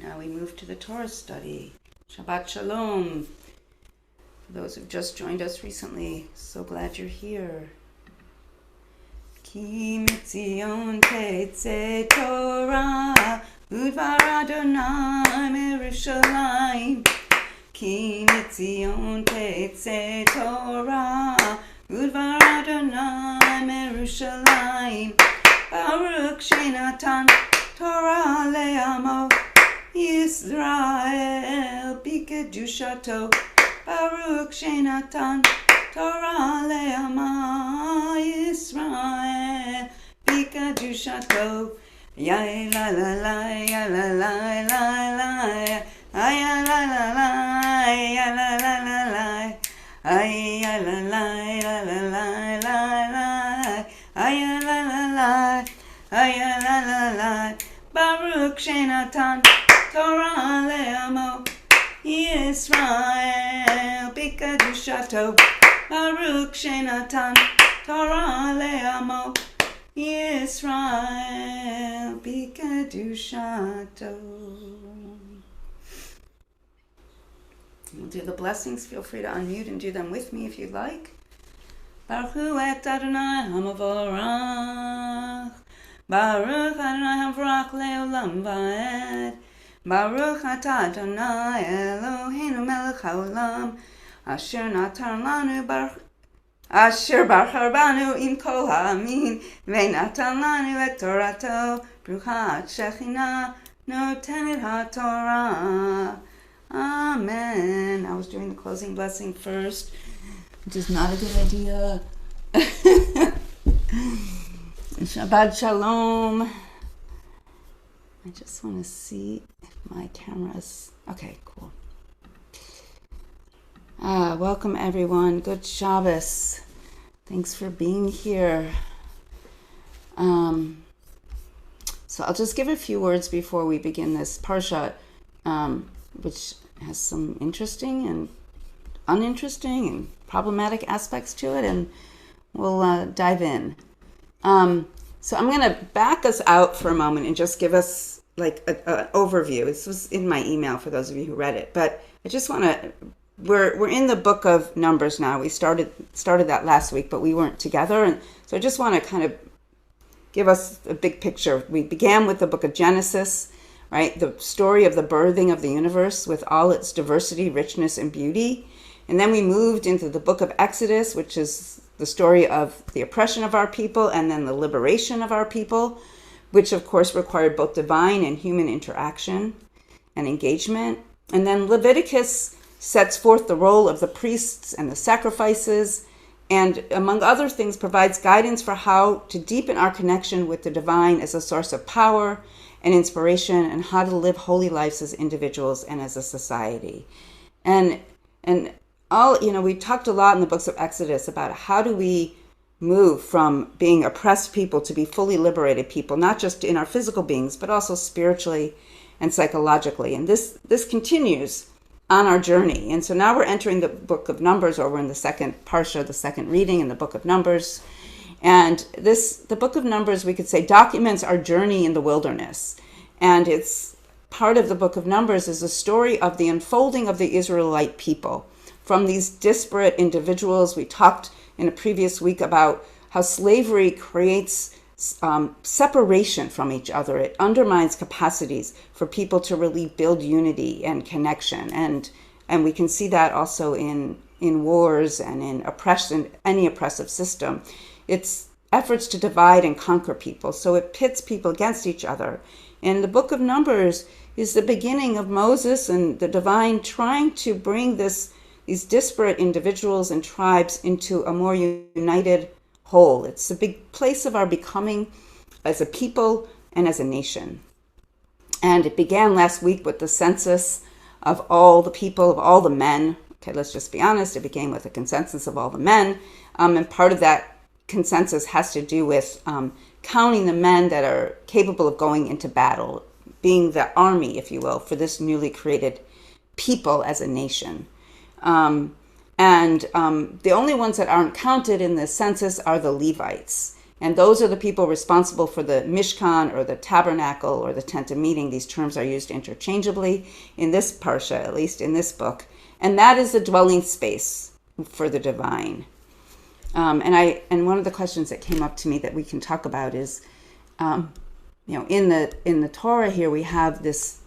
Now we move to the Torah study. Shabbat Shalom. For those who've just joined us recently, so glad you're here. Ki mitzion tetzeh Torah, udvar Adonai merushalayim. Ki mitzion tetzeh Torah, udvar Adonai merushalayim. Baruch shenatan Torah le'amo Yisrael b'kedushato. Baruch shenatan Torah le'amo Yisrael b'kedushato. Ya la la la, ya la la la la, ya la la la, ya la la la la, ya la la la la la la, ya la la la, ya la la la. Baruch shenatan Torah le'amo Yisrael b'kedushato. Baruch shenatan Torah le'amo Yisrael b'kedushato. We'll do the blessings. Feel free to unmute and do them with me if you'd like. Baruch hu et Adonai hamavorach. Baruch Adonai havarach le'olam va'ed. Baruch atah Adonai Eloheinu melech haolam. Asher natar lanu Asher bachar banu im kol ha'amin. Ve'natan lanu et Torato. Bruchat Shechina notenet ha'Torah. Amen. I was doing the closing blessing first, which is not a good idea. Shabbat Shalom. I just want to see if my camera's... Okay, cool. Welcome everyone. Good Shabbos. Thanks for being here. So I'll just give a few words before we begin this parsha, which has some interesting and uninteresting and problematic aspects to it, and we'll dive in. So I'm going to back us out for a moment and just give us like an overview. This was in my email for those of you who read it, but I just want to, we're in the book of Numbers now. We started that last week, but we weren't together. And so I just want to kind of give us a big picture. We began with the book of Genesis, right? The story of the birthing of the universe with all its diversity, richness, and beauty. And then we moved into the book of Exodus, which is the story of the oppression of our people and then the liberation of our people, which of course required both divine and human interaction and engagement. And then Leviticus sets forth the role of the priests and the sacrifices, and among other things provides guidance for how to deepen our connection with the divine as a source of power and inspiration, and how to live holy lives as individuals and as a society. And all, we talked a lot in the books of Exodus about how do we move from being oppressed people to be fully liberated people, not just in our physical beings, but also spiritually and psychologically. And this continues on our journey. And so now we're entering the book of Numbers, or we're in the second parsha, the second reading in the book of Numbers. And the book of Numbers, we could say, documents our journey in the wilderness. And it's part of the book of Numbers is a story of the unfolding of the Israelite people from these disparate individuals. We talked in a previous week about how slavery creates separation from each other. It undermines capacities for people to really build unity and connection. And we can see that also in wars and in oppression, any oppressive system. It's efforts to divide and conquer people. So it pits people against each other. And the book of Numbers is the beginning of Moses and the divine trying to bring these disparate individuals and tribes into a more united whole. It's a big place of our becoming as a people and as a nation. And it began last week with the census of all the people, of all the men. Okay, let's just be honest. It began with a consensus of all the men. And part of that consensus has to do with counting the men that are capable of going into battle, being the army, if you will, for this newly created people as a nation. The only ones that aren't counted in this census are the Levites. And those are the people responsible for the Mishkan or the tabernacle or the tent of meeting. These terms are used interchangeably in this parsha, at least in this book. And that is the dwelling space for the divine. And one of the questions that came up to me that we can talk about is, in the Torah here we have this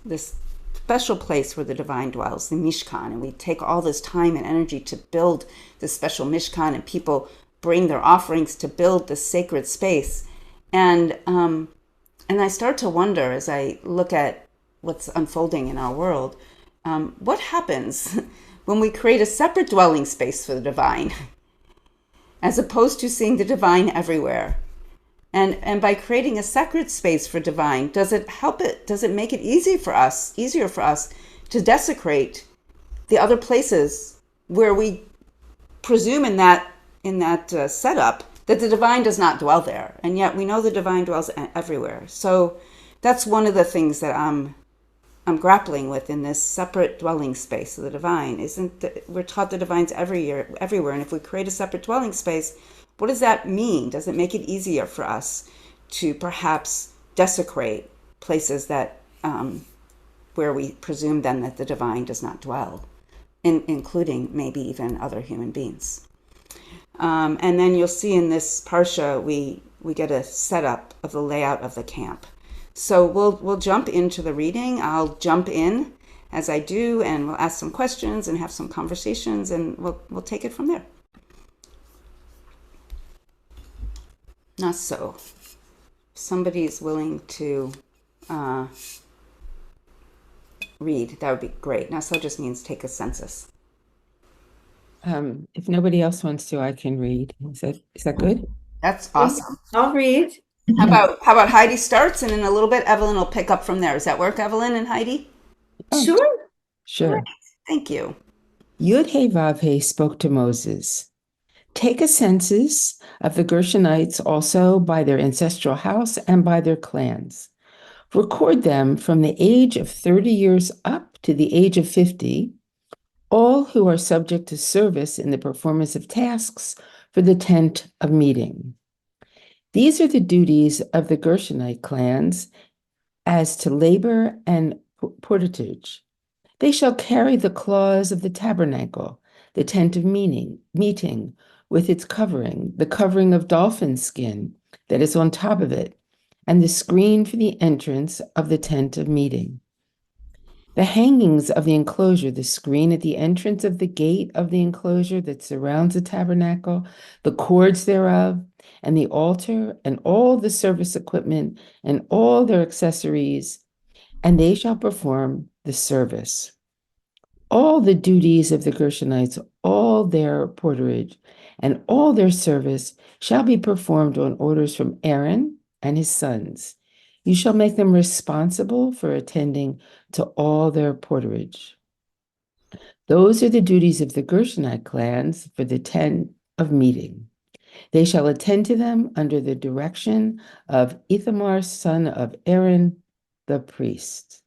special place where the divine dwells, the Mishkan, and we take all this time and energy to build this special Mishkan, and people bring their offerings to build this sacred space. And I start to wonder as I look at what's unfolding in our world, what happens when we create a separate dwelling space for the divine, as opposed to seeing the divine everywhere? And by creating a sacred space for divine, does it make it easier for us to desecrate the other places where we presume in that setup that the divine does not dwell there, and yet we know the divine dwells everywhere? So that's one of the things that I'm grappling with in this separate dwelling space of the divine. We're taught the divine's everywhere, and if we create a separate dwelling space, what does that mean? Does it make it easier for us to perhaps desecrate places that where we presume then that the divine does not dwell, including maybe even other human beings? And then you'll see in this parsha we get a setup of the layout of the camp. So we'll jump into the reading. I'll jump in as I do, and we'll ask some questions and have some conversations, and we'll take it from there. Nasso. If somebody is willing to read, that would be great. Nasso just means take a census. If nobody else wants to, I can read. Is that good? That's awesome. I'll read. How about Heidi starts, and in a little bit Evelyn will pick up from there. Does that work, Evelyn and Heidi? Sure. Sure. Thank you. Yud-Heh-Vav-Heh spoke to Moses. Take a census of the Gershonites also by their ancestral house and by their clans. Record them from the age of 30 years up to the age of 50, all who are subject to service in the performance of tasks for the tent of meeting. These are the duties of the Gershonite clans as to labor and portage. They shall carry the claws of the tabernacle, the tent of meeting, with its covering, the covering of dolphin skin that is on top of it, and the screen for the entrance of the tent of meeting. The hangings of the enclosure, the screen at the entrance of the gate of the enclosure that surrounds the tabernacle, the cords thereof, and the altar, and all the service equipment, and all their accessories, and they shall perform the service. All the duties of the Gershonites, all their porterage, and all their service shall be performed on orders from Aaron and his sons. You shall make them responsible for attending to all their porterage. Those are the duties of the Gershonite clans for the tent of meeting. They shall attend to them under the direction of Ithamar, son of Aaron, the priest.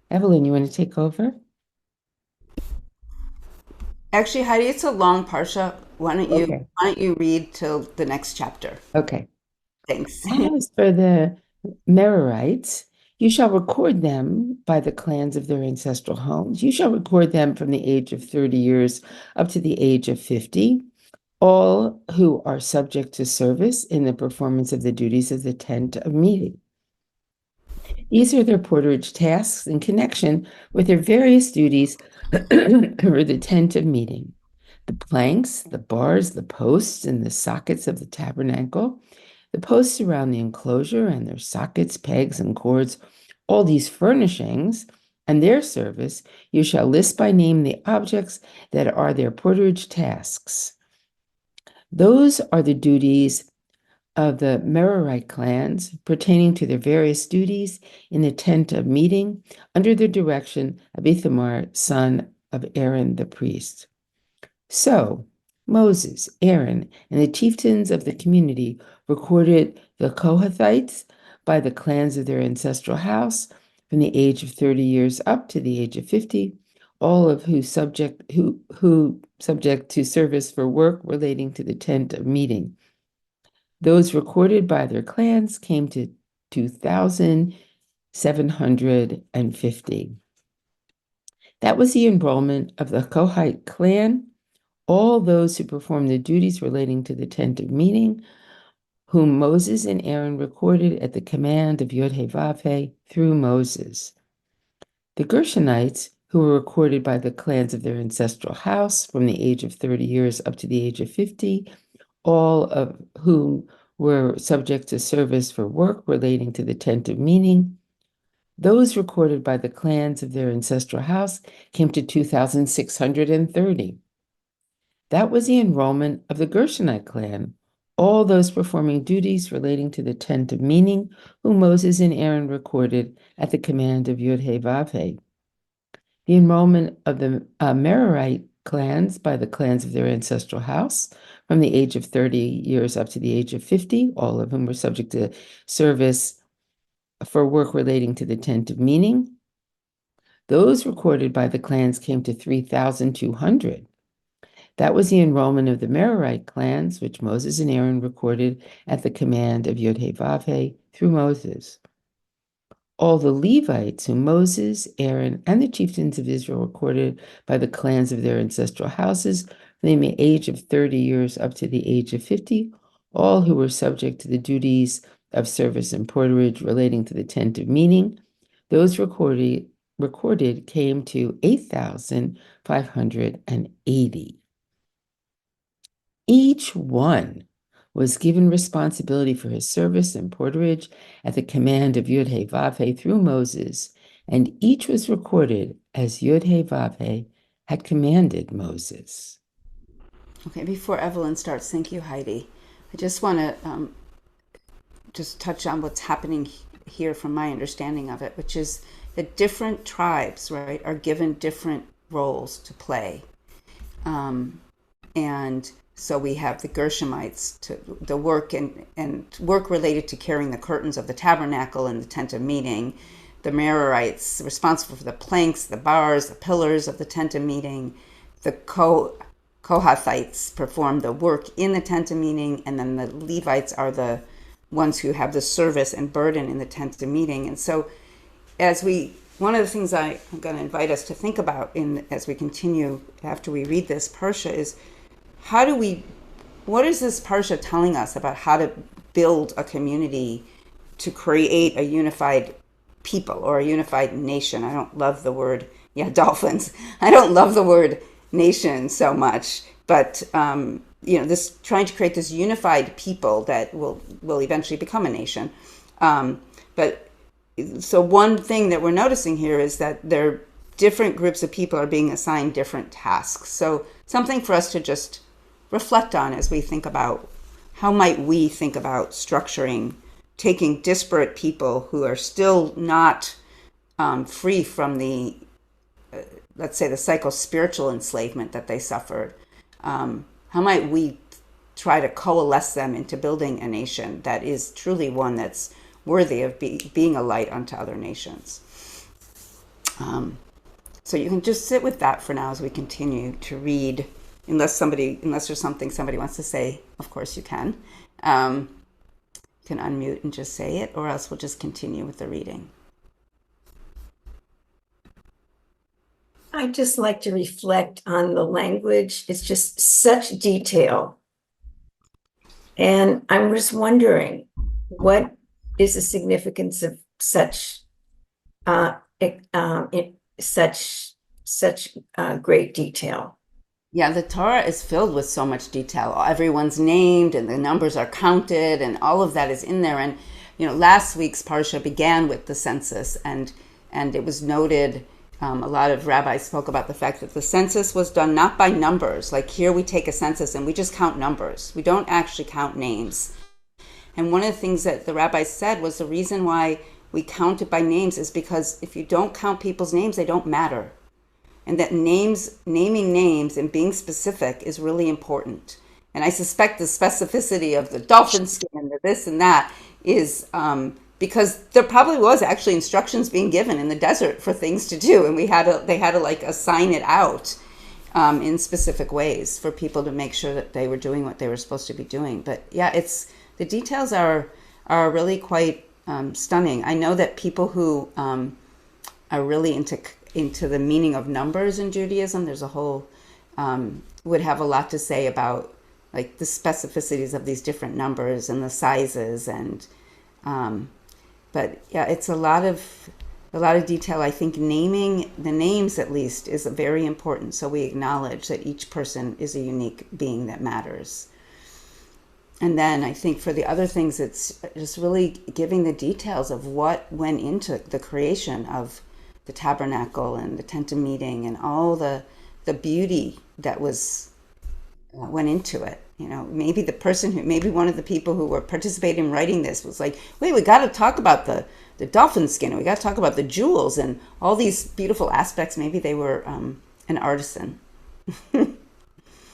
Evelyn, you want to take over? Actually, Heidi, it's a long parsha. Why don't you read till the next chapter? Okay. Thanks. As for the Merarites, you shall record them by the clans of their ancestral homes. You shall record them from the age of 30 years up to the age of 50, all who are subject to service in the performance of the duties of the tent of meeting. These are their porterage tasks in connection with their various duties for the tent of meeting. The planks, the bars, the posts, and the sockets of the tabernacle, the posts around the enclosure and their sockets, pegs, and cords, all these furnishings and their service, you shall list by name the objects that are their porterage tasks. Those are the duties of the Merarite clans pertaining to their various duties in the tent of meeting under the direction of Ithamar, son of Aaron the priest. So Moses, Aaron, and the chieftains of the community recorded the Kohathites by the clans of their ancestral house from the age of 30 years up to the age of 50, all of who subject to service for work relating to the tent of meeting. Those recorded by their clans came to 2,750. That was the enrollment of the Kohathite clan, all those who performed the duties relating to the tent of meeting, whom Moses and Aaron recorded at the command of Yod-Heh-Vav-Heh through Moses. The Gershonites, who were recorded by the clans of their ancestral house from the age of 30 years up to the age of 50, all of whom were subject to service for work relating to the tent of meeting. Those recorded by the clans of their ancestral house came to 2,630. That was the enrollment of the Gershonite clan, all those performing duties relating to the tent of meeting, whom Moses and Aaron recorded at the command of Yod-Heh-Vav-Heh. The enrollment of the Merarite clans by the clans of their ancestral house from the age of 30 years up to the age of 50, all of whom were subject to service for work relating to the tent of meeting. Those recorded by the clans came to 3,200. That was the enrollment of the Merarite clans, which Moses and Aaron recorded at the command of Yod-Heh-Vav-Heh through Moses. All the Levites whom Moses, Aaron, and the chieftains of Israel recorded by the clans of their ancestral houses from the age of 30 years up to the age of 50, all who were subject to the duties of service and porterage relating to the tent of meeting, those recorded came to 8,580. Each one was given responsibility for his service and porterage at the command of Yod-Heh-Vav-Heh through Moses, and each was recorded as Yod-Heh-Vav-Heh had commanded Moses. Okay, before Evelyn starts, thank you, Heidi. I just want to just touch on what's happening here from my understanding of it, which is that different tribes, right, are given different roles to play. And so we have the Gershonites, the work and work related to carrying the curtains of the tabernacle and the tent of meeting. The Merarites, responsible for the planks, the bars, the pillars of the tent of meeting. The Kohathites perform the work in the tent of meeting, and then the Levites are the ones who have the service and burden in the tent of meeting. And so one of the things I'm going to invite us to think about as we continue after we read this Parsha is, what is this Parsha telling us about how to build a community to create a unified people or a unified nation? I don't love the word, dolphins. I don't love the word nation so much, but this trying to create this unified people that will eventually become a nation. So one thing that we're noticing here is that different groups of people are being assigned different tasks. So something for us to just reflect on as we think about how might we think about structuring, taking disparate people who are still not free from the, let's say, the psycho-spiritual enslavement that they suffered. How might we try to coalesce them into building a nation that is truly one that's worthy of being a light unto other nations? So you can just sit with that for now as we continue to read. Unless there's something somebody wants to say, of course you can. You can unmute and just say it, or else we'll just continue with the reading. I just like to reflect on the language. It's just such detail. And I'm just wondering, what is the significance of such great detail? Yeah, the Torah is filled with so much detail. Everyone's named and the numbers are counted and all of that is in there. And, last week's Parsha began with the census, and it was noted, a lot of rabbis spoke about the fact that the census was done not by numbers. Like here we take a census and we just count numbers. We don't actually count names. And one of the things that the rabbis said was the reason why we count it by names is because if you don't count people's names, they don't matter. And that naming names and being specific is really important. And I suspect the specificity of the dolphin skin and the this and that is because there probably was actually instructions being given in the desert for things to do, and they had to like assign it out in specific ways for people to make sure that they were doing what they were supposed to be doing. But yeah, the details are really quite stunning. I know that people who are really into the meaning of numbers in Judaism, there's a whole would have a lot to say about like the specificities of these different numbers and the sizes and but yeah, it's a lot of detail. I think naming the names at least is very important, so we acknowledge that each person is a unique being that matters. And then I think for the other things, it's just really giving the details of what went into the creation of the tabernacle and the tent of meeting and all the beauty that was went into it. You know, maybe maybe one of the people who were participating in writing this was like, wait, we got to talk about the dolphin skin. We got to talk about the jewels and all these beautiful aspects. Maybe they were an artisan.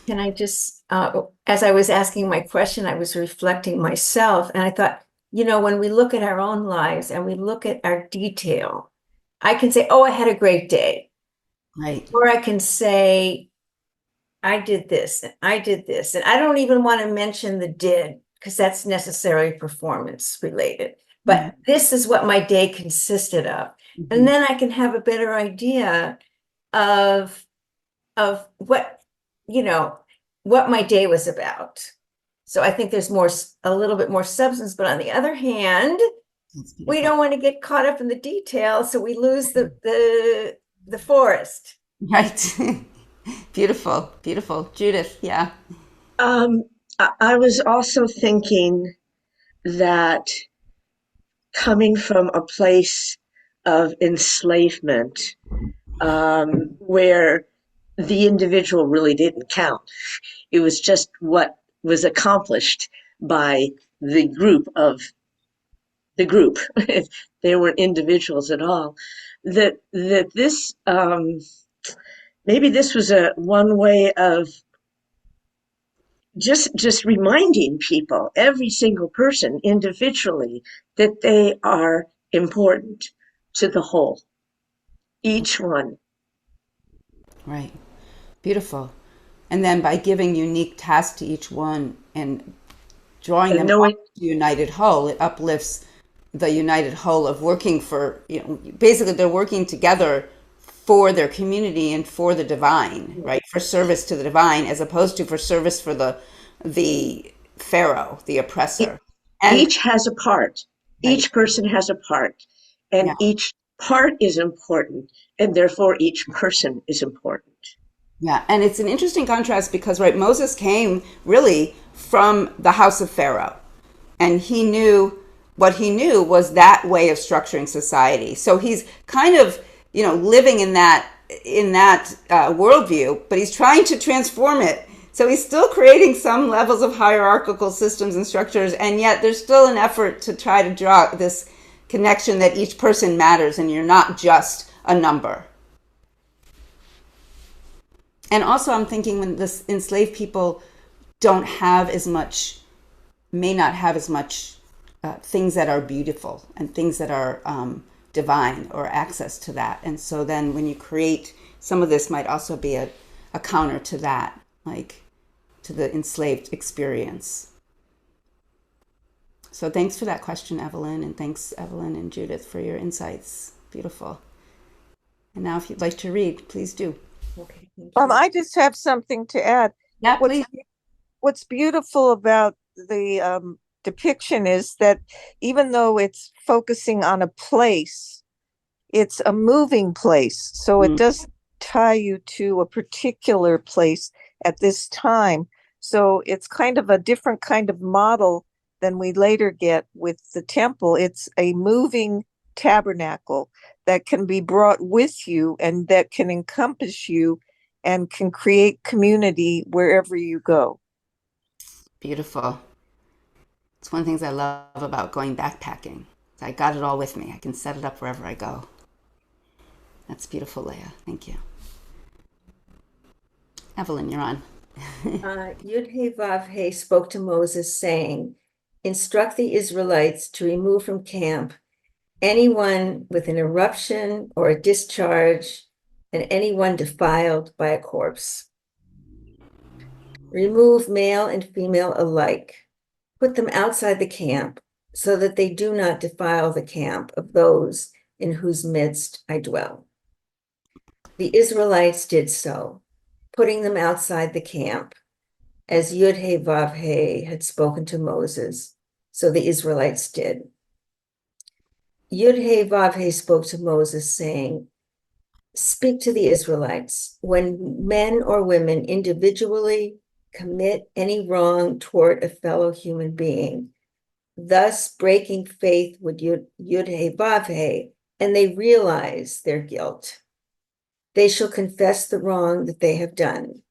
Can I just, as I was asking my question, I was reflecting myself, and I thought, when we look at our own lives and we look at our detail, I can say, oh, I had a great day. Right. Or I can say, I did this and I did this. And I don't even want to mention the did, because that's necessarily performance related. But this is what my day consisted of. And then I can have a better idea of what, what my day was about. So I think there's a little bit more substance. But on the other hand, we don't want to get caught up in the details, so we lose the forest. Right. Beautiful, beautiful. Judith, yeah. I was also thinking that coming from a place of enslavement, where the individual really didn't count. It was just what was accomplished by the group of the group. They weren't individuals at all. That this maybe this was one way of just reminding people, every single person individually, that they are important to the whole, each one. Right. Beautiful. And then by giving unique tasks to each one and drawing And them knowing, up to united whole, it uplifts the united whole of working for, basically they're working together for their community and for the divine, right? For service to the divine, as opposed to for service for the pharaoh, the oppressor. And each has a part. right, Each person has a part, and yeah, each part is important, and therefore each person is important. yeah. And it's an interesting contrast because, right, Moses came really from the house of Pharaoh, and he knew what he knew was that way of structuring society. So he's kind of, living in that worldview, but he's trying to transform it. So he's still creating some levels of hierarchical systems and structures, and yet there's still an effort to try to draw this connection that each person matters and you're not just a number. And also I'm thinking when this enslaved people may not have as much things that are beautiful and things that are divine or access to that. And so then when you create, some of this might also be a counter to that, like to the enslaved experience. So thanks for that question, Evelyn. And thanks, Evelyn and Judith, for your insights. Beautiful. And now if you'd like to read, please do. Okay. I just have something to add. Yeah, please. What's beautiful about the depiction is that even though it's focusing on a place, it's a moving place. So it doesn't tie you to a particular place at this time. So it's kind of a different kind of model than we later get with the temple. It's a moving tabernacle that can be brought with you and that can encompass you and can create community wherever you go. Beautiful. It's one of the things I love about going backpacking. I got it all with me. I can set it up wherever I go. That's beautiful, Leah. Thank you. Evelyn, you're on. Yud-Heh-Vav-Heh spoke to Moses, saying, instruct the Israelites to remove from camp anyone with an eruption or a discharge and anyone defiled by a corpse. Remove male and female alike. Put them outside the camp, so that they do not defile the camp of those in whose midst I dwell. The Israelites did so, putting them outside the camp, as Yud-Heh-Vav-Heh had spoken to Moses, so the Israelites did. Yud-Heh-Vav-Heh spoke to Moses, saying, speak to the Israelites. When men or women individually commit any wrong toward a fellow human being, thus breaking faith with Yud-Heh-Vav-Heh, and they realize their guilt, they shall confess the wrong that they have done.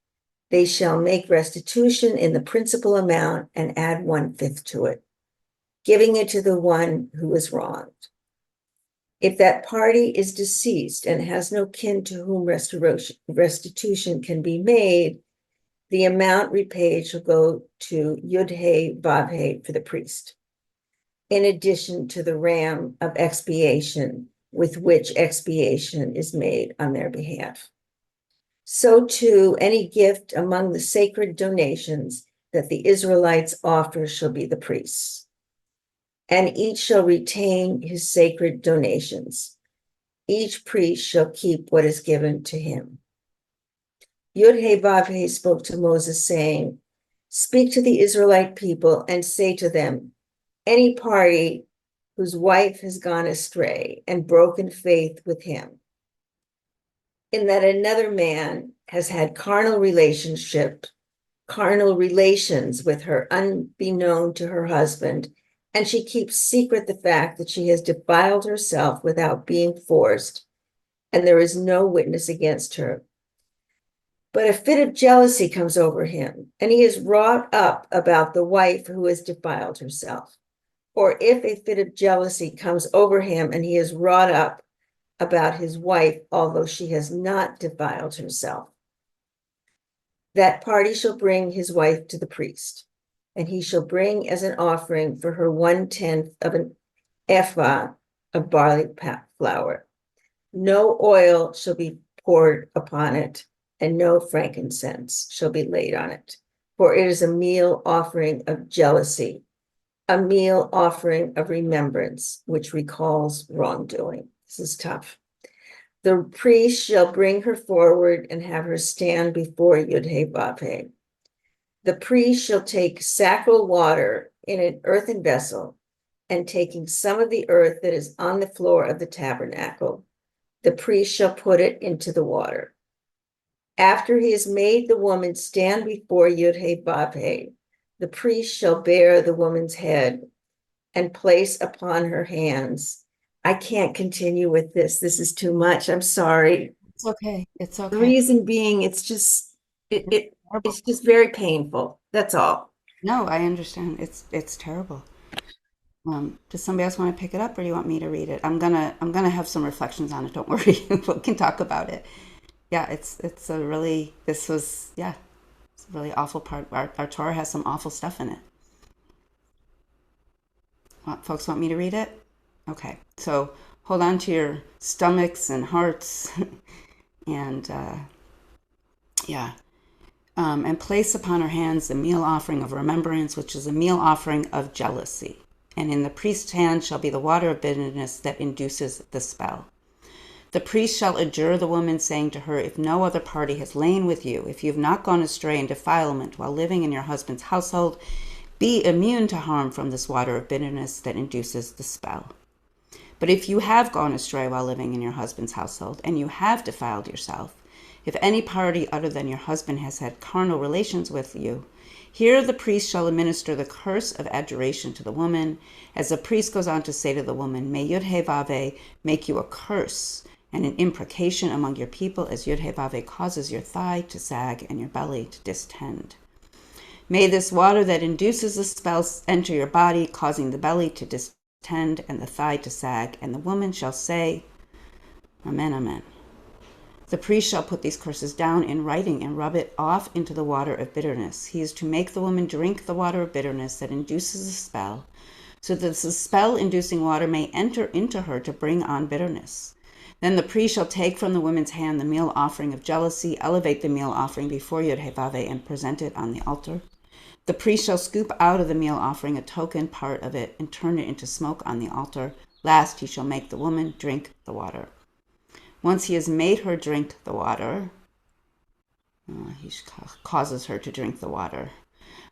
They shall make restitution in the principal amount and add 1/5 to it, giving it to the one who was wronged. If that party is deceased and has no kin to whom restitution can be made, the amount repaid shall go to Yud-Heh-Vav-Heh for the priest, in addition to the ram of expiation with which expiation is made on their behalf. So too, any gift among the sacred donations that the Israelites offer shall be the priest's, and each shall retain his sacred donations. Each priest shall keep what is given to him. Yud-Heh-Vav-Heh spoke to Moses, saying, speak to the Israelite people and say to them, any party whose wife has gone astray and broken faith with him, in that another man has had carnal relations with her unbeknown to her husband, and she keeps secret the fact that she has defiled herself without being forced, and there is no witness against her. But a fit of jealousy comes over him, and he is wrought up about the wife who has defiled herself. Or if a fit of jealousy comes over him and he is wrought up about his wife, although she has not defiled herself, that party shall bring his wife to the priest, and he shall bring as an offering for her 1/10 of an ephah of barley flour. No oil shall be poured upon it, and no frankincense shall be laid on it, for it is a meal offering of jealousy, a meal offering of remembrance, which recalls wrongdoing. This is tough. The priest shall bring her forward and have her stand before Yud-Heh-Vav-Heh. The priest shall take sacral water in an earthen vessel, and taking some of the earth that is on the floor of the tabernacle, the priest shall put it into the water. After he has made the woman stand before Yud-Heh-Vav-Heh, the priest shall bear the woman's head and place upon her hands. I can't continue with this. This is too much. I'm sorry. It's okay. It's The okay. reason being, it's just it's just very painful. That's all. No, I understand. It's terrible. Does somebody else want to pick it up, or do you want me to read it? I'm gonna have some reflections on it. Don't worry. We can talk about it. Yeah, it's a really it's a really awful part. Our Torah has some awful stuff in it. Folks want me to read it? Okay, so hold on to your stomachs and hearts, and and place upon her hands the meal offering of remembrance, which is a meal offering of jealousy. And in the priest's hand shall be the water of bitterness that induces the spell. The priest shall adjure the woman, saying to her, if no other party has lain with you, if you have not gone astray in defilement while living in your husband's household, be immune to harm from this water of bitterness that induces the spell. But if you have gone astray while living in your husband's household, and you have defiled yourself, if any party other than your husband has had carnal relations with you, here the priest shall administer the curse of adjuration to the woman, as the priest goes on to say to the woman, may Yud-Heh-Vav-Heh make you a curse and an imprecation among your people, as Yud-Heh-Vav-Heh causes your thigh to sag and your belly to distend. May this water that induces the spell enter your body, causing the belly to distend and the thigh to sag, and the woman shall say, Amen, amen. The priest shall put these curses down in writing and rub it off into the water of bitterness. He is to make the woman drink the water of bitterness that induces the spell, so that the spell-inducing water may enter into her to bring on bitterness. Then the priest shall take from the woman's hand the meal offering of jealousy, elevate the meal offering before Yud-Heh-Vav-Heh, and present it on the altar. The priest shall scoop out of the meal offering a token part of it and turn it into smoke on the altar. Last, he shall make the woman drink the water. Once he has made her drink the water, he causes her to drink the water.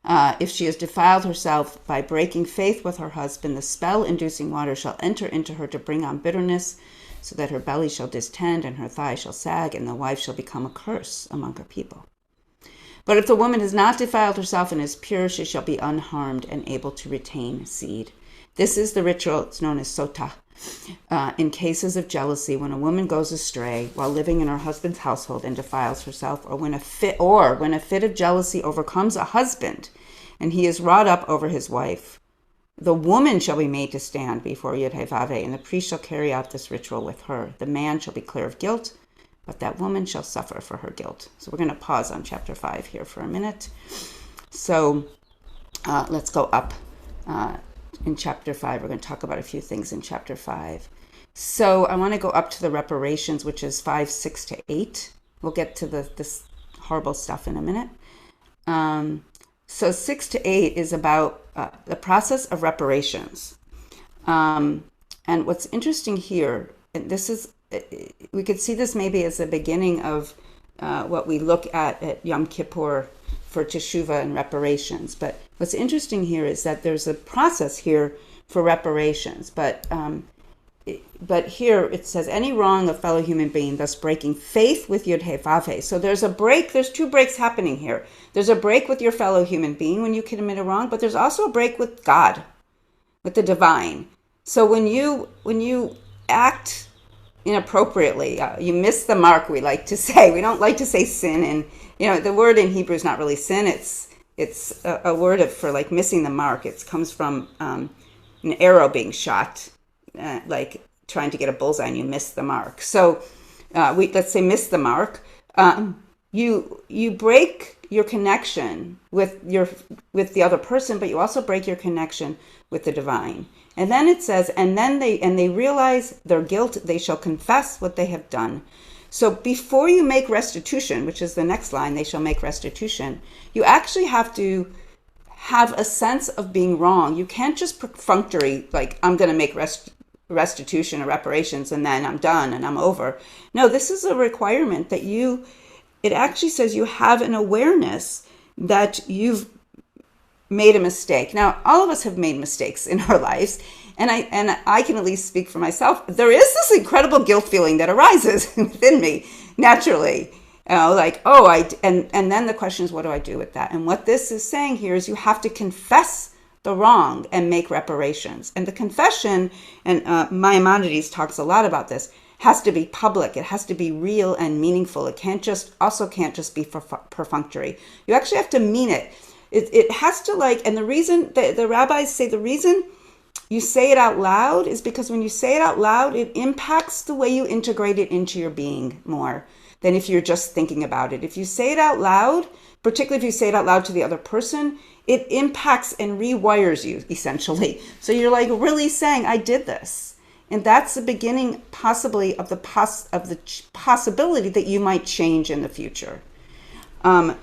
If she has defiled herself by breaking faith with her husband, the spell-inducing water shall enter into her to bring on bitterness, so that her belly shall distend and her thigh shall sag, and the wife shall become a curse among her people. But if the woman has not defiled herself and is pure, she shall be unharmed and able to retain seed. This is the ritual. It's known as sota. In cases of jealousy, when a woman goes astray while living in her husband's household and defiles herself, or when a fit of jealousy overcomes a husband and he is wrought up over his wife, the woman shall be made to stand before Yud-Heh-Vav-Heh, and the priest shall carry out this ritual with her. The man shall be clear of guilt, but that woman shall suffer for her guilt. So we're going to pause on chapter 5 here for a minute. So let's go up. In chapter 5, we're going to talk about a few things in chapter 5. So I want to go up to the reparations, which is 5, 6 to 8. We'll get to this horrible stuff in a minute. So 6 to 8 is about the process of reparations. And what's interesting here, and this is, we could see this maybe as the beginning of what we look at Yom Kippur for Teshuvah and reparations. But what's interesting here is that there's a process here for reparations. But here it says, any wrong of fellow human being, thus breaking faith with Yud-Heh-Vav-Heh. So there's a break, there's two breaks happening here. There's a break with your fellow human being when you commit a wrong, but there's also a break with God, with the divine. So when you act inappropriately, you miss the mark, we like to say. We don't like to say sin, and the word in Hebrew is not really sin. It's a word for like missing the mark. It comes from an arrow being shot, like trying to get a bullseye, and you miss the mark. So let's say miss the mark. You break your connection with the other person, but you also break your connection with the divine. And then it says, and they realize their guilt, they shall confess what they have done. So before you make restitution, which is the next line, they shall make restitution, you actually have to have a sense of being wrong. You can't just perfunctory, like, I'm going to make restitution or reparations and then I'm done and I'm over. No, this is a requirement that it actually says you have an awareness that you've made a mistake. Now, all of us have made mistakes in our lives, and I can at least speak for myself. There is this incredible guilt feeling that arises within me naturally. And then the question is, what do I do with that? And what this is saying here is you have to confess the wrong and make reparations. And the confession, and Maimonides talks a lot about this, has to be public. It has to be real and meaningful. It can't just be perfunctory. You actually have to mean it. It has to and the reason the rabbis say the reason you say it out loud is because when you say it out loud, it impacts the way you integrate it into your being more than if you're just thinking about it. If you say it out loud, particularly if you say it out loud to the other person, it impacts and rewires you essentially. So you're really saying, I did this. And that's the beginning possibly of the possibility that you might change in the future.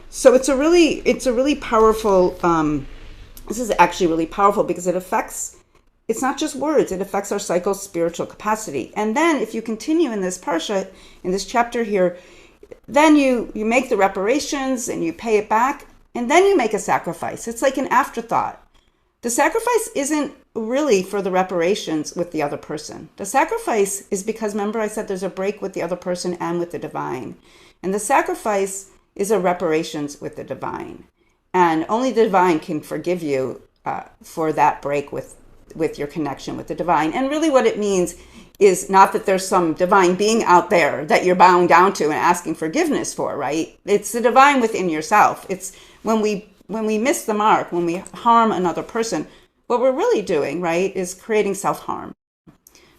So it's a really powerful, this is actually really powerful because it's not just words, it affects our psycho-spiritual capacity. And then if you continue in this parsha, in this chapter here, then you make the reparations and you pay it back, and then you make a sacrifice. It's like an afterthought. The sacrifice isn't really for the reparations with the other person. The sacrifice is because, remember I said there's a break with the other person and with the divine. And the sacrifice is a reparations with the divine. And only the divine can forgive you for that break with your connection with the divine. And really what it means is not that there's some divine being out there that you're bowing down to and asking forgiveness for, right? It's the divine within yourself. It's when we miss the mark, when we harm another person, what we're really doing, right, is creating self-harm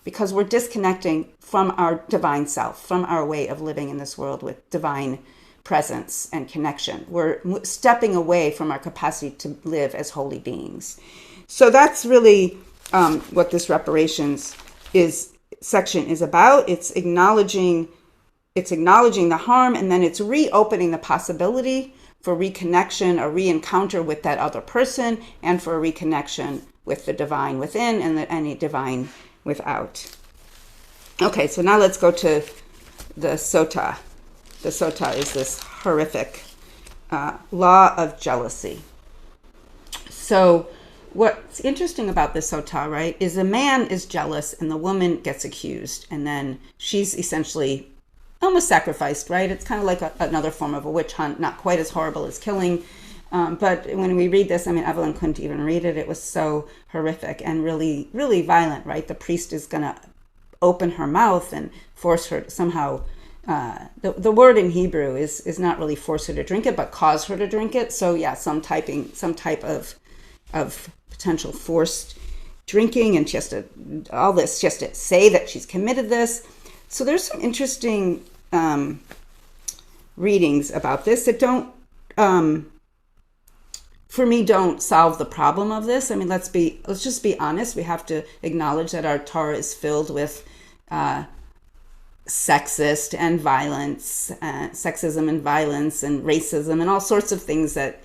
because we're disconnecting from our divine self, from our way of living in this world with divine presence and connection. We're stepping away from our capacity to live as holy beings. So that's really what this reparations section is about. It's acknowledging the harm, and then it's reopening the possibility reconnection, a re-encounter with that other person, and for a reconnection with the divine within and any divine without. Okay, so now let's go to the sota. The sota is this horrific law of jealousy. So what's interesting about the sota, right, is the man is jealous and the woman gets accused, and then she's essentially almost sacrificed, right? It's kind of like another form of a witch hunt, not quite as horrible as killing. But when we read this, I mean, Evelyn couldn't even read it. It was so horrific and really, really violent, right? The priest is going to open her mouth and force her to somehow, the word in Hebrew is not really force her to drink it, but cause her to drink it. So yeah, some type of potential forced drinking, and she has to say that she's committed this. So there's some interesting readings about this that don't, for me, don't solve the problem of this. I mean, let's just be honest. We have to acknowledge that our Torah is filled with sexist and violence, sexism and violence and racism and all sorts of things that,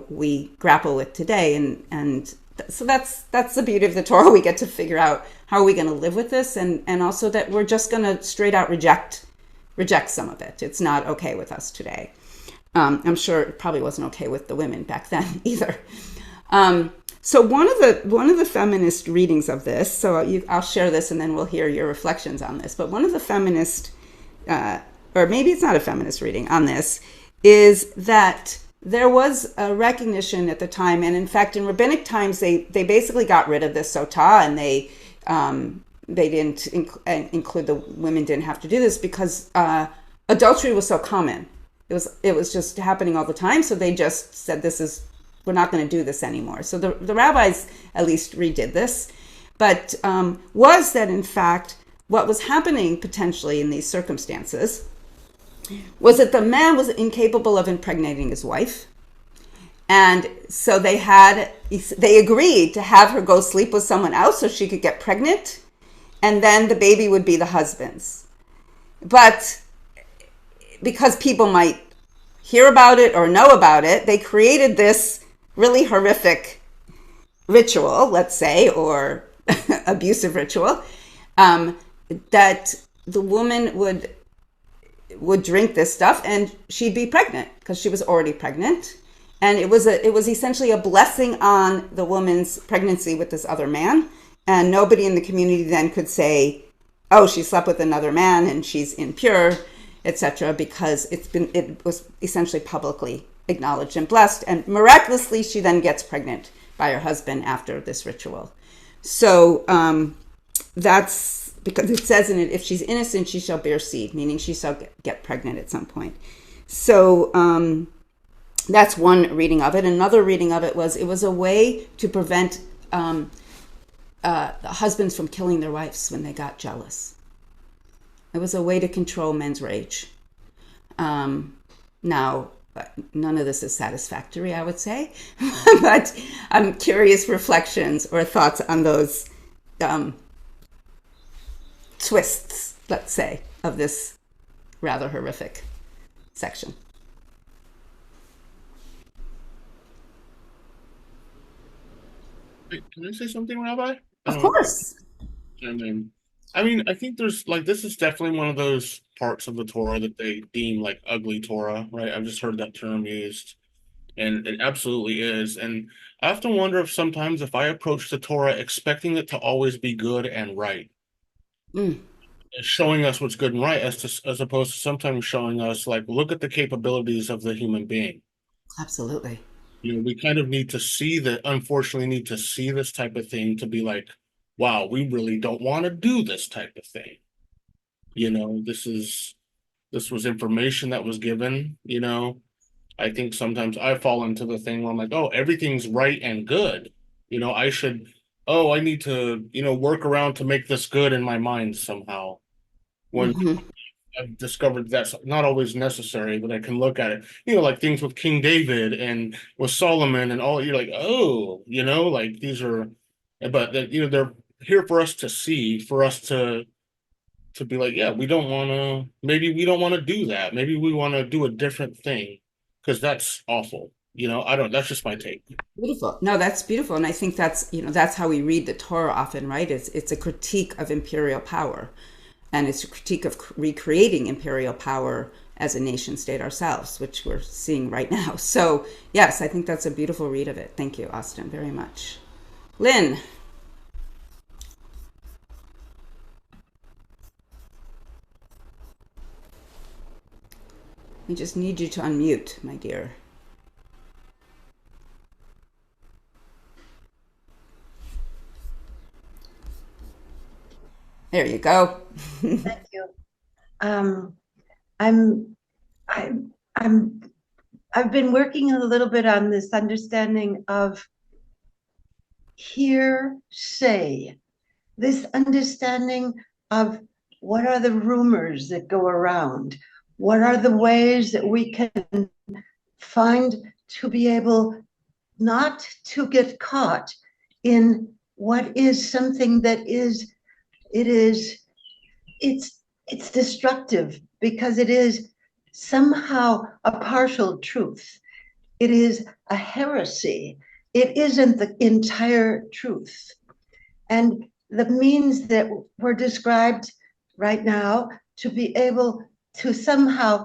we grapple with today. And so that's the beauty of the Torah. We get to figure out how are we going to live with this, and also that we're just going to straight out reject some of it. It's not okay with us today. I'm sure it probably wasn't okay with the women back then either. So one of the feminist readings of this, so I'll share this and then we'll hear your reflections on this. But one of the feminist, or maybe it's not a feminist reading on this, is that there was a recognition at the time, and in fact, in rabbinic times, they basically got rid of this sotah, and they didn't include the women didn't have to do this because adultery was so common. It was just happening all the time. So they just said, we're not going to do this anymore. So the rabbis at least redid this, but was that in fact what was happening potentially in these circumstances was that the man was incapable of impregnating his wife. And so they agreed to have her go sleep with someone else so she could get pregnant, and then the baby would be the husband's. But because people might hear about it or know about it, they created this really horrific ritual, let's say, or abusive ritual, that the woman would drink this stuff and she'd be pregnant because she was already pregnant. And it was essentially a blessing on the woman's pregnancy with this other man. And nobody in the community then could say, oh, she slept with another man and she's impure, etc., because it was essentially publicly acknowledged and blessed. And miraculously, she then gets pregnant by her husband after this ritual. So that's because it says in it, if she's innocent, she shall bear seed, meaning she shall get pregnant at some point. So that's one reading of it. Another reading of it was a way to prevent husbands from killing their wives when they got jealous. It was a way to control men's rage. Now, none of this is satisfactory, I would say, but I'm curious reflections or thoughts on those twists, let's say, of this rather horrific section. Wait, can I say something, Rabbi? Of course. And then, I mean, I think there's this is definitely one of those parts of the Torah that they deem like ugly Torah, right? I've just heard that term used, and it absolutely is. And I often wonder if sometimes if I approach the Torah expecting it to always be good and right, showing us what's good and right, as opposed to sometimes showing us like, look at the capabilities of the human being. Absolutely. We kind of unfortunately need to see this type of thing to be like, wow, we really don't want to do this type of thing. This was information that was given. I think sometimes I fall into the thing where I'm like, oh, everything's right and good. I need to, work around to make this good in my mind somehow. When I've discovered that's not always necessary, but I can look at it, like things with King David and with Solomon and all, you're like, oh, like these are, but they're here for us to see, for us to be like, yeah, maybe we don't want to do that. Maybe we want to do a different thing. because that's awful. I don't. That's just my take. Beautiful. No, that's beautiful. And I think that's how we read the Torah often, right? It's a critique of imperial power. And it's a critique of recreating imperial power as a nation state ourselves, which we're seeing right now. So, yes, I think that's a beautiful read of it. Thank you, Austin, very much. Lynn. We just need you to unmute, my dear. There you go. Thank you. I'm, I'm, I've been working a little bit on this understanding of hear, say, this understanding of what are the rumors that go around? What are the ways that we can find to be able not to get caught in what is something that it's destructive because it is somehow a partial truth. It is a heresy. It isn't the entire truth. And the means that were described right now to be able to somehow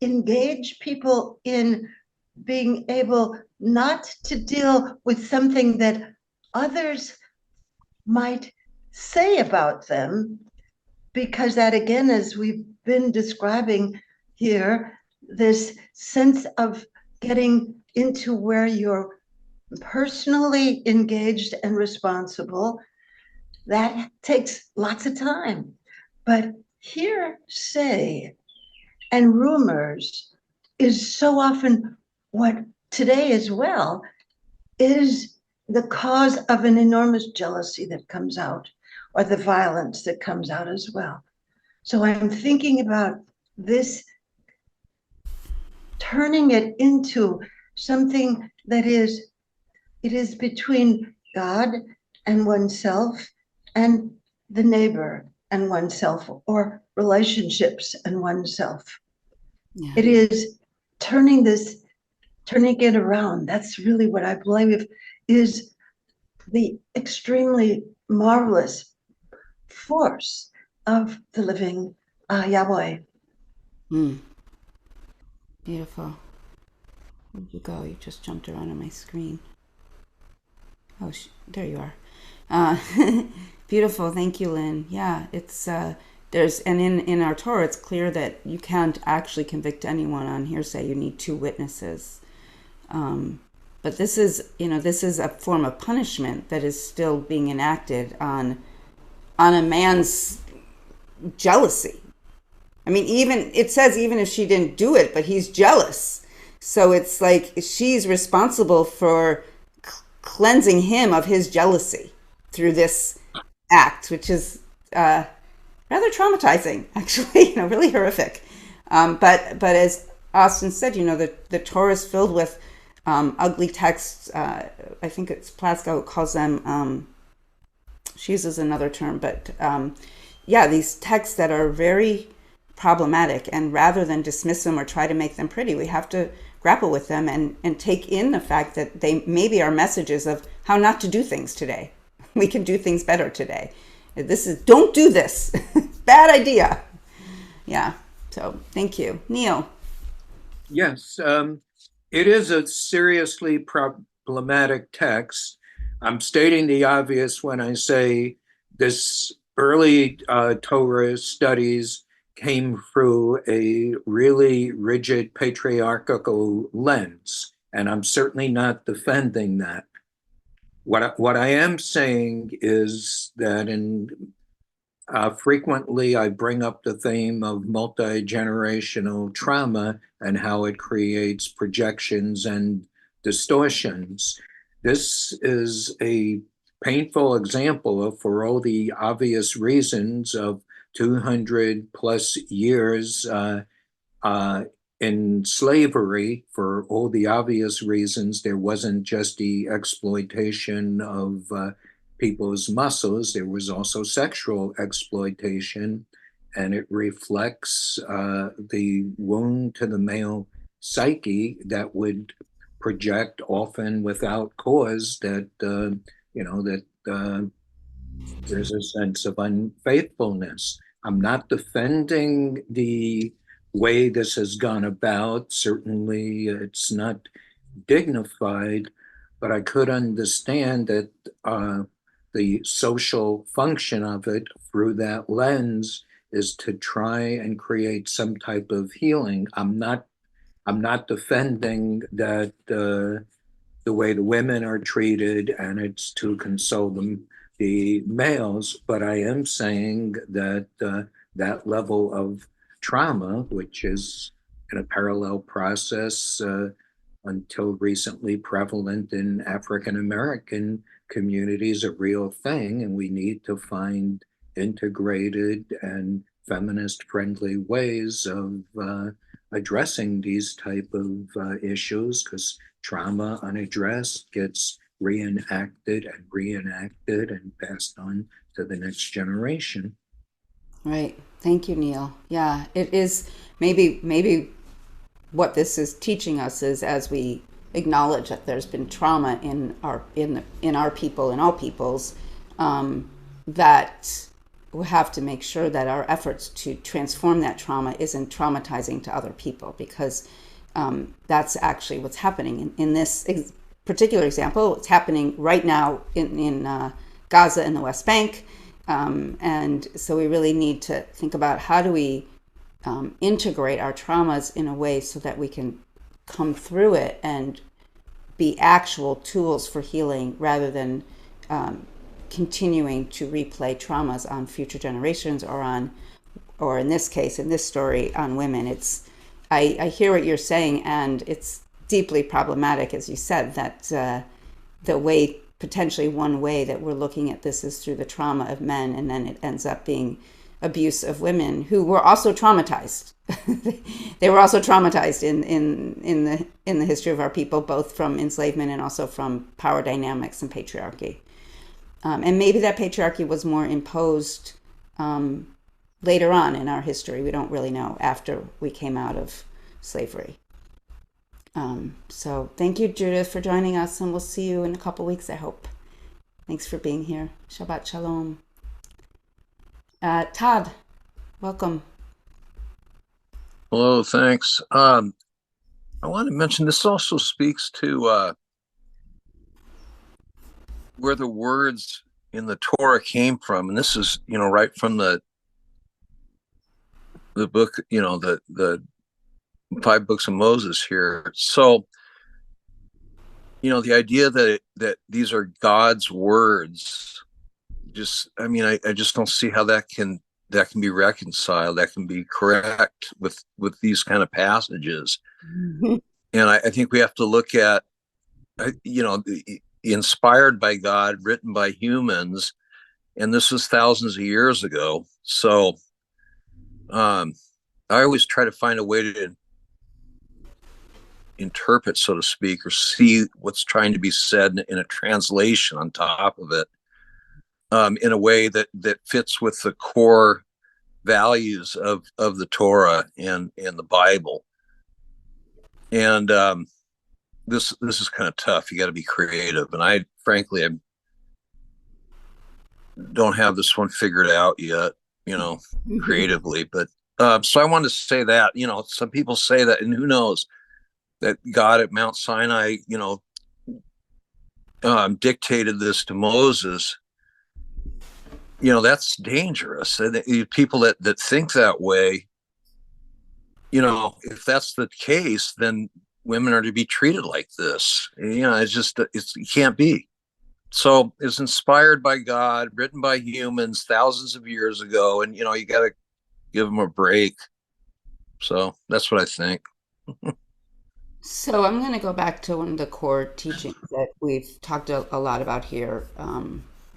engage people in being able not to deal with something that others might say about them, because that again, as we've been describing here, this sense of getting into where you're personally engaged and responsible, that takes lots of time. But hearsay and rumors is so often what today as well is the cause of an enormous jealousy that comes out, or the violence that comes out as well. So I'm thinking about this, turning it into something that it is between God and oneself and the neighbor and oneself, or relationships and oneself. Yeah. It is turning it around. That's really what I believe is the extremely marvelous force of the living Yahweh. Beautiful. Where'd you go? You just jumped around on my screen. Oh, there you are. Beautiful. Thank you, Lynn. Yeah, it's and in our Torah, it's clear that you can't actually convict anyone on hearsay. You need two witnesses. But this is a form of punishment that is still being enacted on a man's jealousy. I mean, it says even if she didn't do it, but he's jealous. So it's like she's responsible for cleansing him of his jealousy through this act, which is rather traumatizing, actually, really horrific. But as Austin said, the Torah is filled with ugly texts. I think it's Plasko who calls them, she uses another term, but these texts that are very problematic, and rather than dismiss them or try to make them pretty, we have to grapple with them and take in the fact that they maybe are messages of how not to do things today. We can do things better today. Don't do this. Bad idea. Yeah. So thank you. Neil. Yes. It is a seriously problematic text. I'm stating the obvious when I say this early Torah studies came through a really rigid patriarchal lens, and I'm certainly not defending that. What I am saying is that frequently I bring up the theme of multi-generational trauma and how it creates projections and distortions. This is a painful example for all the obvious reasons of 200 plus years in slavery. For all the obvious reasons, there wasn't just the exploitation of people's muscles, there was also sexual exploitation, and it reflects the wound to the male psyche that would project, often without cause, that there's a sense of unfaithfulness. I'm not defending the way this has gone about. Certainly, it's not dignified, but I could understand that the social function of it through that lens is to try and create some type of healing. I'm not defending that the way the women are treated and it's to console the males, but I am saying that that level of trauma, which is in a parallel process until recently prevalent in African American communities, a real thing, and we need to find integrated and feminist friendly ways of addressing these type of issues, because trauma unaddressed gets reenacted and passed on to the next generation. Right. Thank you, Neil. Yeah, it is maybe what this is teaching us is, as we acknowledge that there's been trauma in our people, in all peoples, that we have to make sure that our efforts to transform that trauma isn't traumatizing to other people, because that's actually what's happening in this particular example. It's happening right now in Gaza and the West Bank. And so we really need to think about how do we integrate our traumas in a way so that we can come through it and be actual tools for healing, rather than continuing to replay traumas on future generations, or in this case, in this story, on women. I hear what you're saying, and it's deeply problematic, as you said, that potentially one way that we're looking at this is through the trauma of men, and then it ends up being abuse of women who were also traumatized. They were also traumatized in the history of our people, both from enslavement and also from power dynamics and patriarchy. And maybe that patriarchy was more imposed later on in our history. We don't really know, after we came out of slavery. So thank you, Judith, for joining us, and we'll see you in a couple weeks, I hope. Thanks for being here. Shabbat Shalom. Todd, welcome. Hello, thanks. I want to mention this also speaks to where the words in the Torah came from, and this is, right from the book, the 5 books of Moses here. So, the idea that these are God's words, I just don't see how that can be reconciled, that can be correct with these kind of passages. Mm-hmm. And I think we have to look at, inspired by God, written by humans, and this was thousands of years ago. So I always try to find a way to interpret, so to speak, or see what's trying to be said in a translation on top of it, in a way that fits with the core values of the Torah and the Bible. And this is kind of tough. You got to be creative, and I don't have this one figured out yet, creatively. But so I wanted to say that, some people say that, and who knows, that God at Mount Sinai, dictated this to Moses. That's dangerous. And people that think that way, if that's the case, then women are to be treated like this. It can't be. So it's inspired by God, written by humans thousands of years ago, and you got to give them a break. So that's what I think. So I'm going to go back to one of the core teachings that we've talked a lot about here,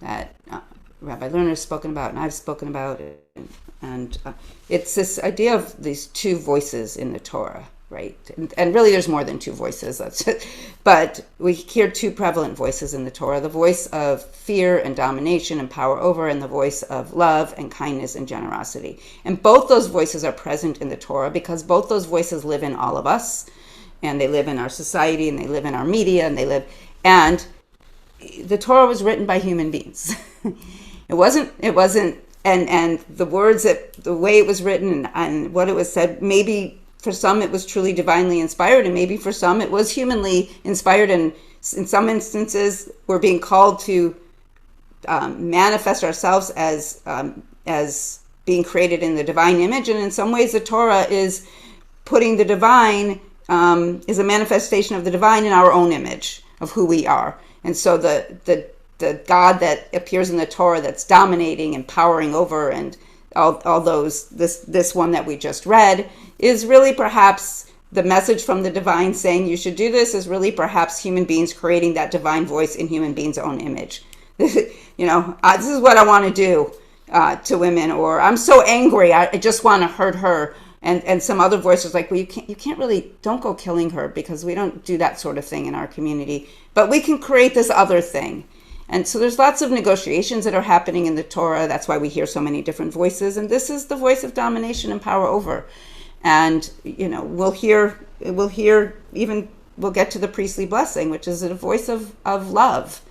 that Rabbi Lerner has spoken about, and I've spoken about, and it's this idea of these 2 voices in the Torah, right? And really there's more than 2 voices, but we hear 2 prevalent voices in the Torah: the voice of fear and domination and power over, and the voice of love and kindness and generosity. And both those voices are present in the Torah, because both those voices live in all of us. and they live in our society, and they live in our media, and the Torah was written by human beings. It wasn't, and the words, the way it was written and what it was said, maybe for some it was truly divinely inspired, and maybe for some it was humanly inspired, and in some instances we're being called to manifest ourselves as being created in the divine image, and in some ways the Torah is putting the divine, is a manifestation of the divine in our own image of who we are. And so the God that appears in the Torah, that's dominating and powering over, and all those, this one that we just read, is really perhaps the message from the divine saying you should do this, is really perhaps human beings creating that divine voice in human beings' own image. This is what I want to do to women, or I'm so angry, I just want to hurt her. And some other voices like, well, you can't really, don't go killing her, because we don't do that sort of thing in our community, but we can create this other thing. And so there's lots of negotiations that are happening in the Torah. That's why we hear so many different voices. And this is the voice of domination and power over. And, we'll get to the priestly blessing, which is a voice of love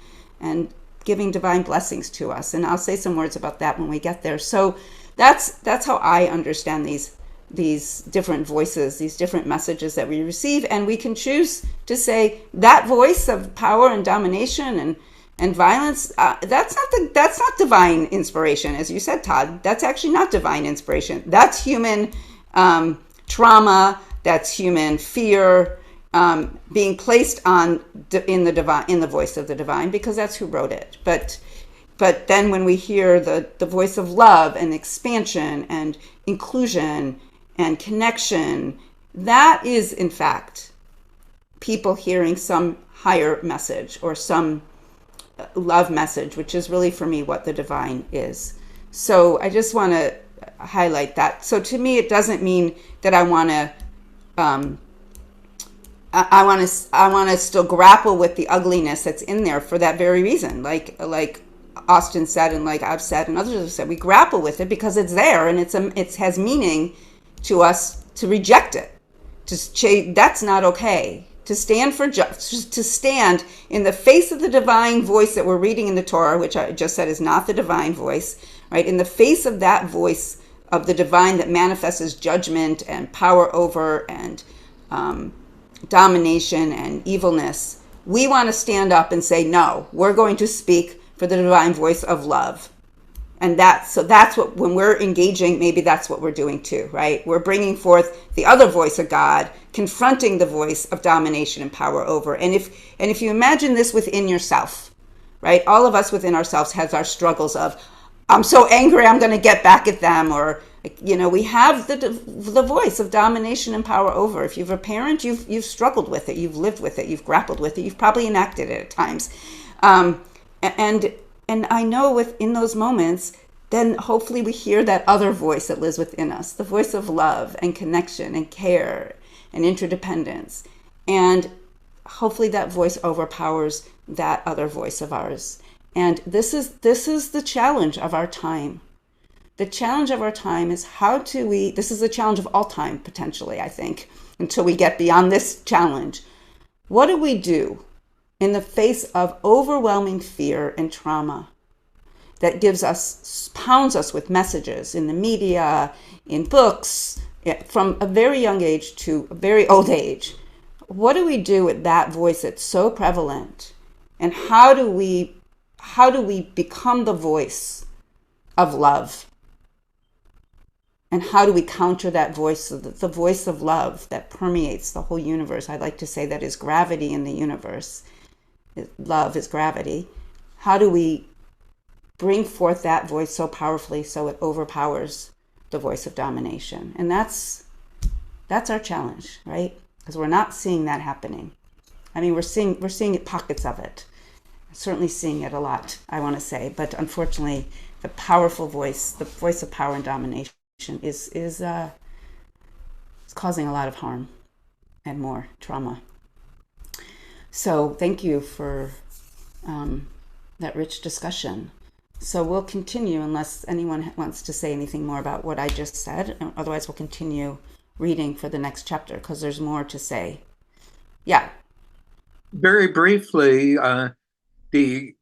and giving divine blessings to us. And I'll say some words about that when we get there. So that's how I understand these different voices, these different messages that we receive. And we can choose to say that voice of power and domination and violence, that's not divine inspiration, as you said, Todd. That's actually not divine inspiration. That's human trauma. That's human fear being placed in the voice of the divine, because that's who wrote it. But then when we hear the voice of love and expansion and inclusion and connection, that is in fact people hearing some higher message or some love message, which is really for me what the divine is. So I just want to highlight that. So to me, it doesn't mean that I want to still grapple with the ugliness that's in there for that very reason. Like Austin said, and like I've said, and others have said, we grapple with it because it's there, and it has meaning to us to reject it. That's not okay. To stand to stand in the face of the divine voice that we're reading in the Torah, which I just said is not the divine voice, right? In the face of that voice of the divine that manifests as judgment and power over and domination and evilness, we want to stand up and say, no, we're going to speak for the divine voice of love. And that's what, when we're engaging, maybe that's what we're doing too, right? We're bringing forth the other voice of God, confronting the voice of domination and power over. And if you imagine this within yourself, right? All of us within ourselves has our struggles of, I'm so angry, I'm going to get back at them. Or, we have the voice of domination and power over. If you're a parent, you've struggled with it, you've lived with it, you've grappled with it, you've probably enacted it at times. And I know within those moments, then hopefully we hear that other voice that lives within us, the voice of love and connection and care and interdependence. And hopefully that voice overpowers that other voice of ours. And this is the challenge of our time. The challenge of our time is this is the challenge of all time, potentially, I think, until we get beyond this challenge. What do we do in the face of overwhelming fear and trauma that pounds us with messages in the media, in books, from a very young age to a very old age? What do we do with that voice that's so prevalent? And how do we become the voice of love? And how do we counter that voice, the voice of love that permeates the whole universe? I like to say that is gravity in the universe. Love is gravity. How do we bring forth that voice so powerfully so it overpowers the voice of domination? And that's our challenge, right? Because we're not seeing that happening. I mean, we're seeing pockets of it. Certainly seeing it a lot, I want to say, but unfortunately, the powerful voice, the voice of power and domination, is causing a lot of harm and more trauma. So thank you for that rich discussion. So we'll continue unless anyone wants to say anything more about what I just said. Otherwise, we'll continue reading for the next chapter because there's more to say. Yeah. Very briefly, the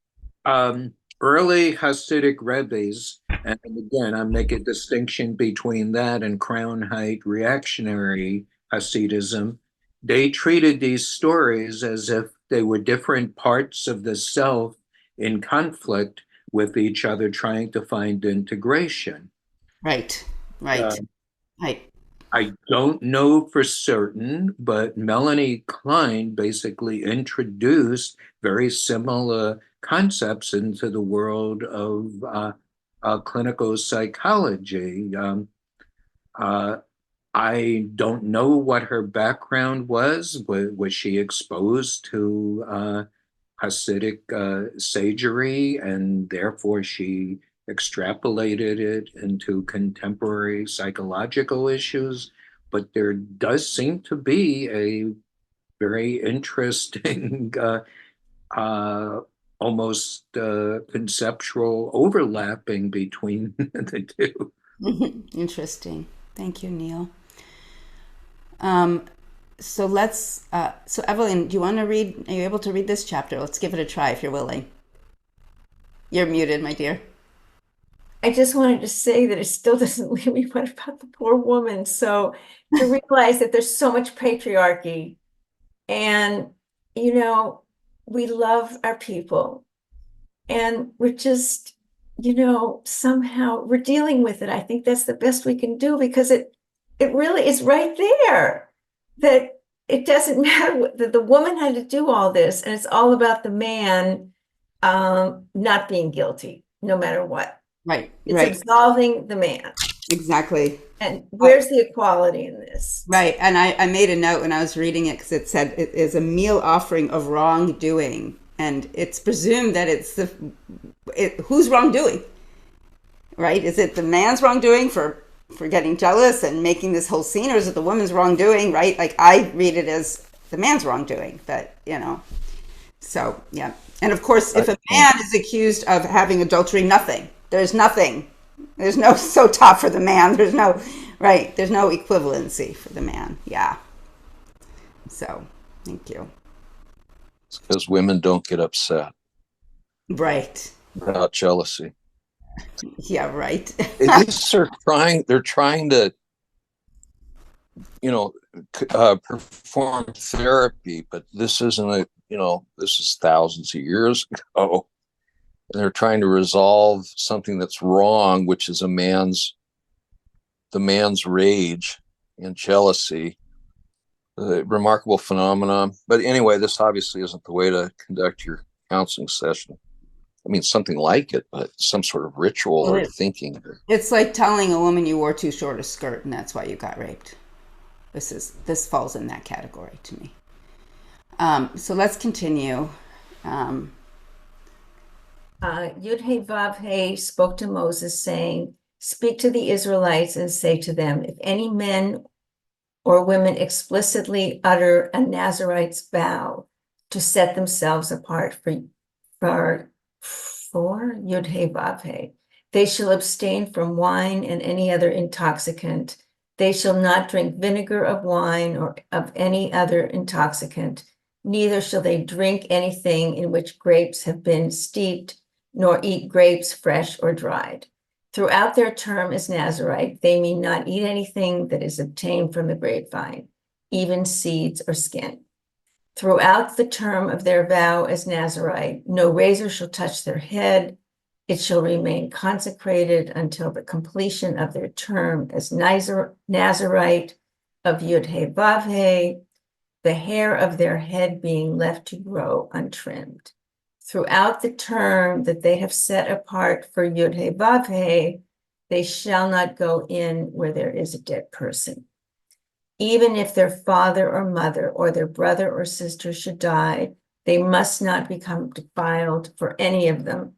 early Hasidic Rebbe's, and again, I make a distinction between that and Crownite reactionary Hasidism. They treated these stories as if they were different parts of the self in conflict with each other, trying to find integration. Right. Uh, Right. Right. I don't know for certain, but Melanie Klein basically introduced very similar concepts into the world of clinical psychology. Uh, I don't know what her background was. Was she exposed to Hasidic sagery, and therefore she extrapolated it into contemporary psychological issues? But there does seem to be a very interesting, uh, almost conceptual overlapping between the two. Interesting. Thank you, Neil. So so Evelyn, do you want to read, are you able to read this chapter? Let's give it a try if you're willing. You're muted, my dear. I just wanted to say that it still doesn't leave me what about the poor woman. So to realize that there's so much patriarchy and, you know, we love our people and we're just, somehow we're dealing with it. I think that's the best we can do because it really is right there that it doesn't matter that the woman had to do all this and it's all about the man not being guilty no matter what. Right. It's Right. absolving the man. Exactly. And where's the equality in this? Right. And I made a note when I was reading it because it said it is a meal offering of wrongdoing. And it's presumed that it's who's wrongdoing, right? Is it the man's wrongdoing for getting jealous and making this whole scene, or is it the woman's wrongdoing, right? Like I read it as the man's wrongdoing, but so yeah. And of course, if a man is accused of having adultery, there's no so top for the man. There's no equivalency for the man. Yeah. So thank you. It's because women don't get upset Right. about jealousy. Yeah, right. They're trying to, perform therapy, but this isn't this is thousands of years ago. And they're trying to resolve something that's wrong, which is the man's rage and jealousy. A remarkable phenomenon. But anyway, this obviously isn't the way to conduct your counseling session. I mean, something like it, but some sort of ritual or thinking. It's like telling a woman you wore too short a skirt and that's why you got raped. This falls in that category to me. So let's continue. Yud-Heh-Vav-Heh spoke to Moses, saying, "Speak to the Israelites and say to them, if any men or women explicitly utter a Nazarite's vow to set themselves apart for Yud-Heh-Vav-Heh, they shall abstain from wine and any other intoxicant. They shall not drink vinegar of wine or of any other intoxicant. Neither shall they drink anything in which grapes have been steeped, nor eat grapes fresh or dried. Throughout their term as Nazarite, they may not eat anything that is obtained from the grapevine, even seeds or skin. Throughout the term of their vow as Nazarite, no razor shall touch their head. It shall remain consecrated until the completion of their term as Nazarite of Yud-Heh-Vav-Heh, the hair of their head being left to grow untrimmed. Throughout the term that they have set apart for Yud-Heh-Vav-Heh, they shall not go in where there is a dead person. Even if their father or mother or their brother or sister should die, they must not become defiled for any of them,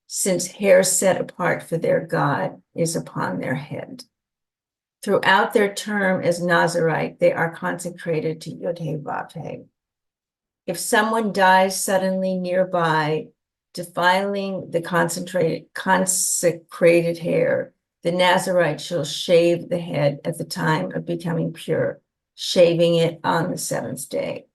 since hair set apart for their God is upon their head. Throughout their term as Nazarite, they are consecrated to Yud-Heh-Vav-Heh. If someone dies suddenly nearby, defiling the consecrated hair, the Nazarite shall shave the head at the time of becoming pure, shaving it on the seventh day.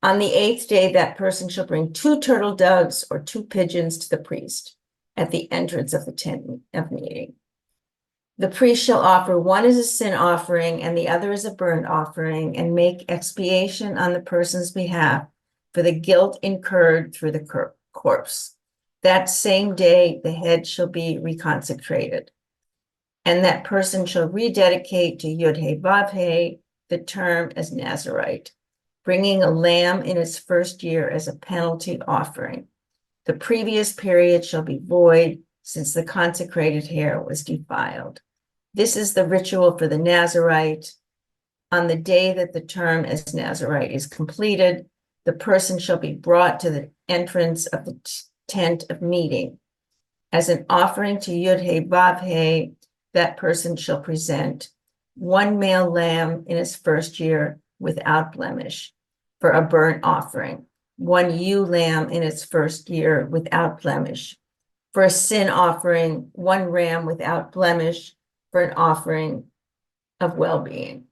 On the 8th day, that person shall bring 2 turtle doves or 2 pigeons to the priest at the entrance of the tent of meeting. The priest shall offer one as a sin offering and the other as a burnt offering, and make expiation on the person's behalf for the guilt incurred through the corpse. That same day, the head shall be reconsecrated, and that person shall rededicate to Yud-Heh-Vav-Heh the term as Nazirite, bringing a lamb in its first year as a penalty offering. The previous period shall be void, since the consecrated hair was defiled. This is the ritual for the Nazirite. On the day that the term as Nazirite is completed, the person shall be brought to the entrance of the tent of meeting. As an offering to Yud-Heh-Vav-Heh, that person shall present 1 male lamb in his first year without blemish for a burnt offering, 1 ewe lamb in its first year without blemish for a sin offering, 1 ram without blemish for an offering of well-being,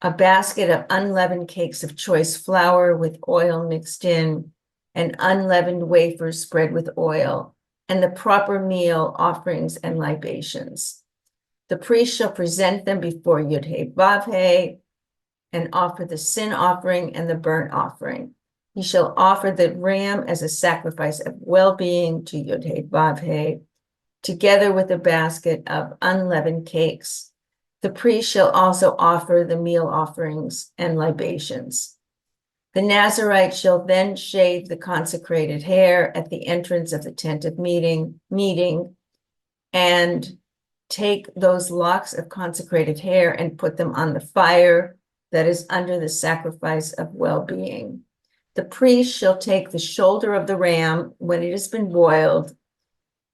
a basket of unleavened cakes of choice flour with oil mixed in, and unleavened wafers spread with oil, and the proper meal offerings and libations. The priest shall present them before Yud-Heh-Vav-Heh and offer the sin offering and the burnt offering. He shall offer the ram as a sacrifice of well-being to Yud-Heh-Vav-Heh, together with a basket of unleavened cakes. The priest shall also offer the meal offerings and libations. The Nazirite shall then shave the consecrated hair at the entrance of the tent of meeting, and take those locks of consecrated hair and put them on the fire that is under the sacrifice of well-being. The priest shall take the shoulder of the ram when it has been boiled,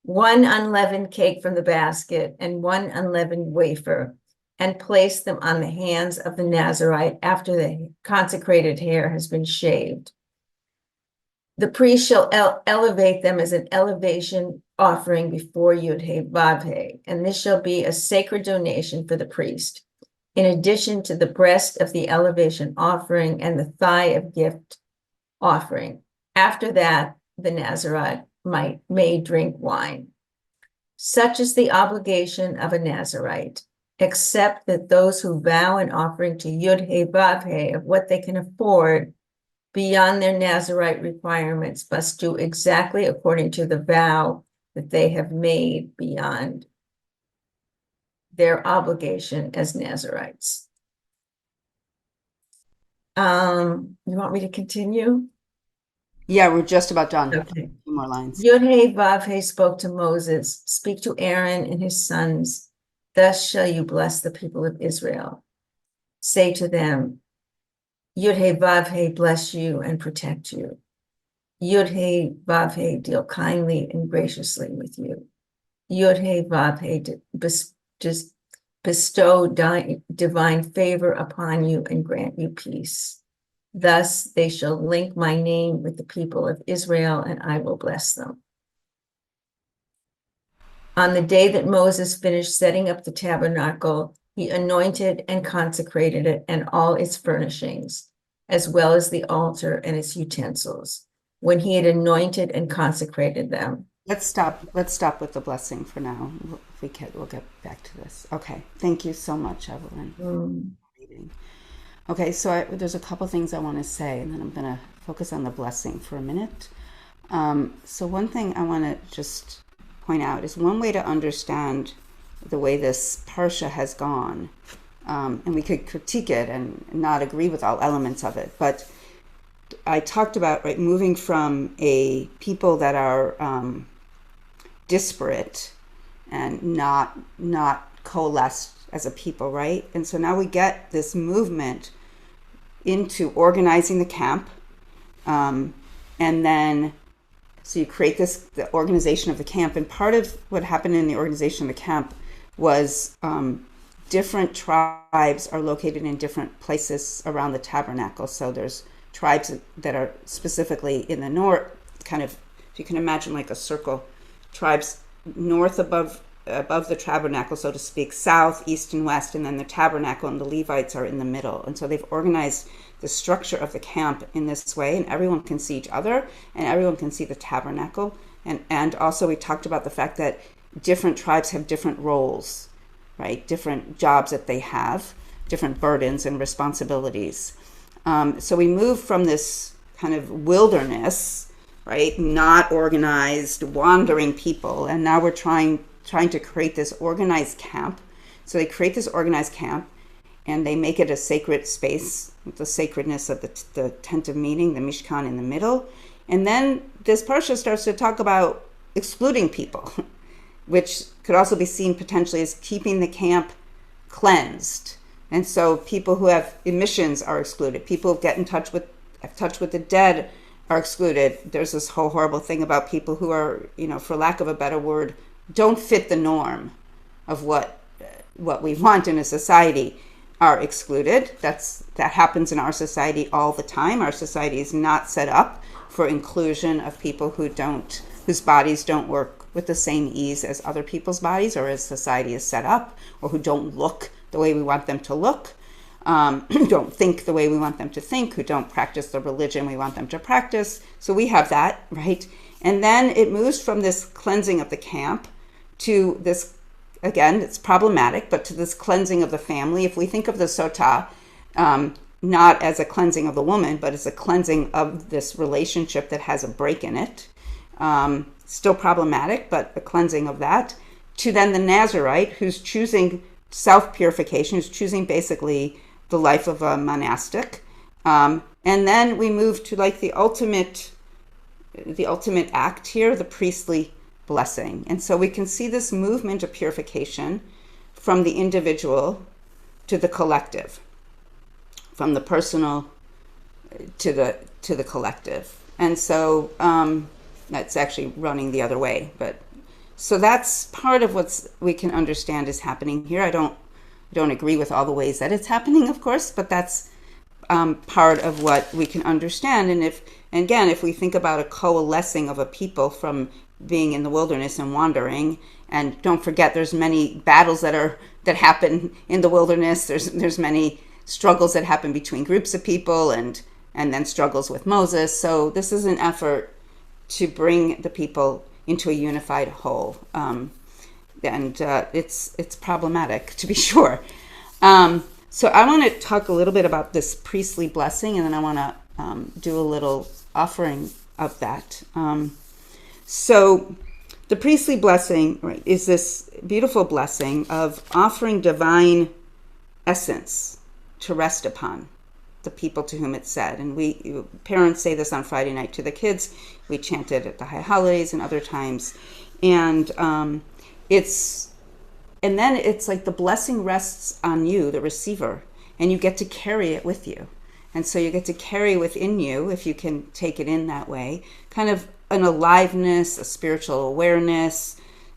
1 unleavened cake from the basket, and 1 unleavened wafer, and place them on the hands of the Nazirite after the consecrated hair has been shaved. The priest shall elevate them as an elevation offering before Yud-Heh-Vav-Heh, and this shall be a sacred donation for the priest, in addition to the breast of the elevation offering and the thigh of gift offering. After that, the Nazirite may drink wine. Such is the obligation of a Nazirite, except that those who vow an offering to Yud-Heh-Vav-Heh of what they can afford beyond their Nazirite requirements must do exactly according to the vow that they have made beyond their obligation as Nazirites. You want me to continue? Yeah, we're just about done. Okay. A few more lines. Yud-Heh-Vav-Heh spoke to Moses, speak to Aaron and his sons. Thus shall you bless the people of Israel. Say to them, Yud-Heh-Vav-Heh bless you and protect you. Yud-Heh-Vav-Heh deal kindly and graciously with you. Yud-Heh-Vav-Heh bestow divine favor upon you and grant you peace. Thus they shall link my name with the people of Israel, and I will bless them. On the day that Moses finished setting up the tabernacle, he anointed and consecrated it and all its furnishings, as well as the altar and its utensils. When he had anointed and consecrated them. Let's stop with the blessing for now. If we can, we'll get back to this. Okay. Thank you so much, Evelyn. Okay, so there's a couple things I want to say, and then I'm going to focus on the blessing for a minute. So one thing I want to just point out is one way to understand the way this parsha has gone, and we could critique it and not agree with all elements of it, but I talked about moving from a people that are disparate and not coalesced as a people, right? And so now we get this movement into organizing the camp, and then so you create the organization of the camp. And part of what happened in the organization of the camp was different tribes are located in different places around the tabernacle. So there's tribes that are specifically in the north, kind of, if you can imagine like a circle, tribes north above above the tabernacle, so to speak, south, east, and west, and then the tabernacle and the Levites are in the middle. And so they've organized the structure of the camp in this way, and everyone can see each other, and everyone can see the tabernacle. And also we talked about the fact that different tribes have different roles, right? Different jobs that they have, different burdens and responsibilities. So we move from this kind of wilderness, right? Not organized, wandering people. And now we're trying to create this organized camp. So they create this organized camp and they make it a sacred space, with the sacredness of the tent of meeting, the Mishkan in the middle. And then this parsha starts to talk about excluding people, which could also be seen potentially as keeping the camp cleansed. And so people who have emissions are excluded. People who get in touch with the dead are excluded. There's this whole horrible thing about people who are, for lack of a better word, don't fit the norm of what we want in a society, are excluded. That happens in our society all the time. Our society is not set up for inclusion of people whose bodies don't work with the same ease as other people's bodies, or as society is set up, or who don't look the way we want them to look, who don't think the way we want them to think, who don't practice the religion we want them to practice. So we have that, right? And then it moves from this cleansing of the camp to this, again, it's problematic, but to this cleansing of the family. If we think of the sotah, not as a cleansing of the woman, but as a cleansing of this relationship that has a break in it, still problematic, but a cleansing of that, to then the Nazarite, who's choosing self-purification, who's choosing basically the life of a monastic. And then we move to like the ultimate act here, the priestly blessing. And so we can see this movement of purification from the individual to the collective, from the personal to the collective. And so that's actually running the other way. But so that's part of what we can understand is happening here. I don't agree with all the ways that it's happening, of course, but that's part of what we can understand. And if we think about a coalescing of a people from being in the wilderness and wandering, and don't forget there's many battles that happen in the wilderness. There's many struggles that happen between groups of people, and then struggles with Moses. So this is an effort to bring the people into a unified whole. And it's problematic, to be sure. So I want to talk a little bit about this priestly blessing, and then I want to do a little offering of that. So the priestly blessing, right, is this beautiful blessing of offering divine essence to rest upon the people to whom it's said. And parents say this on Friday night to the kids. We chant it at the high holidays and other times. And then it's like the blessing rests on you, the receiver, and you get to carry it with you. And so you get to carry within you, if you can take it in that way, kind of an aliveness, a spiritual awareness,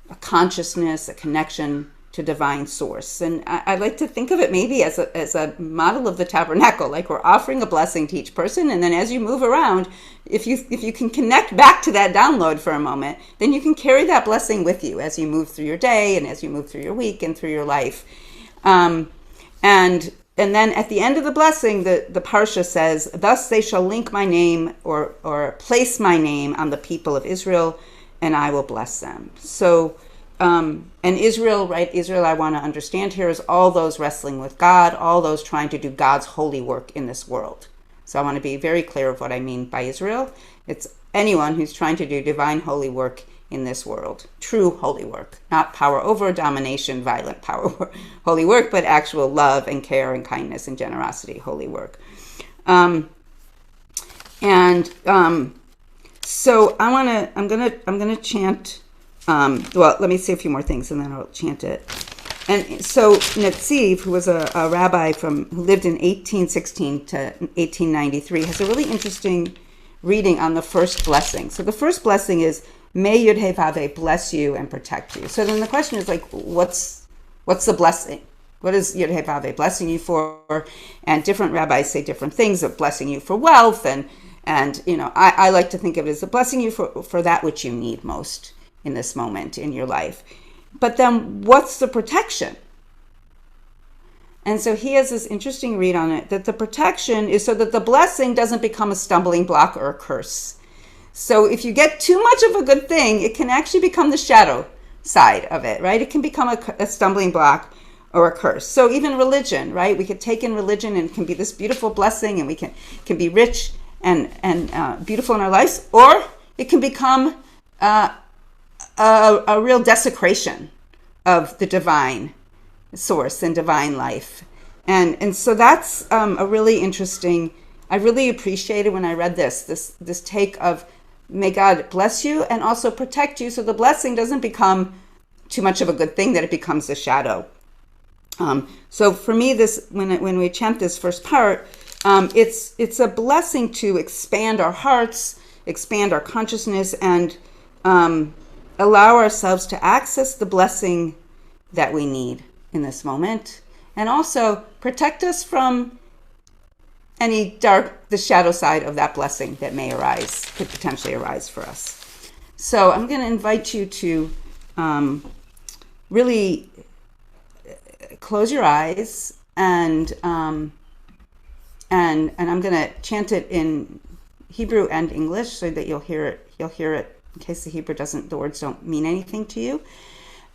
a consciousness, a connection to divine source. And I like to think of it maybe as a model of the tabernacle, like we're offering a blessing to each person, and then as you move around, if you can connect back to that download for a moment, then you can carry that blessing with you as you move through your day and as you move through your week and through your life. And then at the end of the blessing, the Parsha says, "Thus they shall link my name or place my name on the people of Israel, and I will bless them." So, and Israel, right? Israel, I want to understand here, is all those wrestling with God, all those trying to do God's holy work in this world. So I want to be very clear of what I mean by Israel. It's anyone who's trying to do divine holy work in this world, true holy work, not power over, domination, violent power, holy work, but actual love and care and kindness and generosity, holy work. So I'm gonna chant. Well, let me say a few more things and then I'll chant it. And so Netziv, who was a rabbi who lived in 1816 to 1893, has a really interesting reading on the first blessing. So the first blessing is, "May Yud-Heh-Vav-Heh bless you and protect you." So then the question is like, what's the blessing? What is Yud-Heh-Vav-Heh blessing you for? And different rabbis say different things of blessing you for wealth. And I like to think of it as a blessing you for that which you need most in this moment in your life. but then what's the protection? And so he has this interesting read on it, that the protection is so that the blessing doesn't become a stumbling block or a curse. So if you get too much of a good thing, it can actually become the shadow side of it, right? It can become a stumbling block or a curse. So even religion, right? We could take in religion and it can be this beautiful blessing, and we can be rich and beautiful in our lives, or it can become a real desecration of the divine source and divine life. And so that's a really interesting, I really appreciated when I read this take of, may God bless you and also protect you, so the blessing doesn't become too much of a good thing that it becomes a shadow. So for me, this when we chant this first part, it's a blessing to expand our hearts, expand our consciousness, and allow ourselves to access the blessing that we need in this moment, and also protect us from any the shadow side of that blessing that could potentially arise for us. So I'm going to invite you to really close your eyes, and I'm going to chant it in Hebrew and English so that you'll hear it. You'll hear it in case the words don't mean anything to you,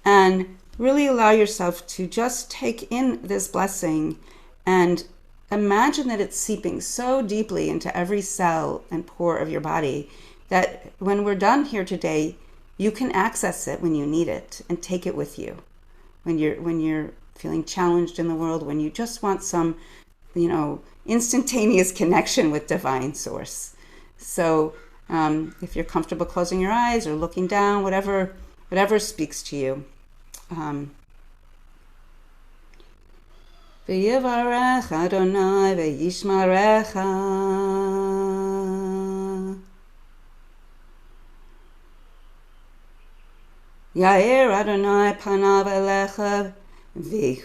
and really allow yourself to just take in this blessing and imagine that it's seeping so deeply into every cell and pore of your body that when we're done here today, you can access it when you need it and take it with you. When you're feeling challenged in the world, when you just want some, instantaneous connection with divine source. So if you're comfortable closing your eyes or looking down, whatever speaks to you. V'yivarech Adonai v'yishmarecha. Ya'ir Adonai panav elecha v'chunecha.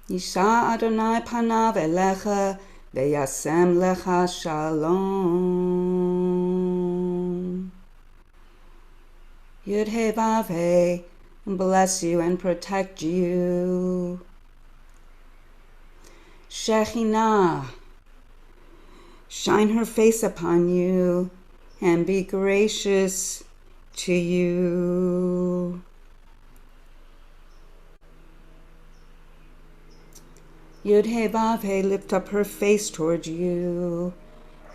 Yisha Adonai panav elecha v'yasem lecha shalom. Yud He Vav He, bless you and protect you. Shekhinah, shine her face upon you and be gracious to you. Yud He Vav He, lift up her face toward you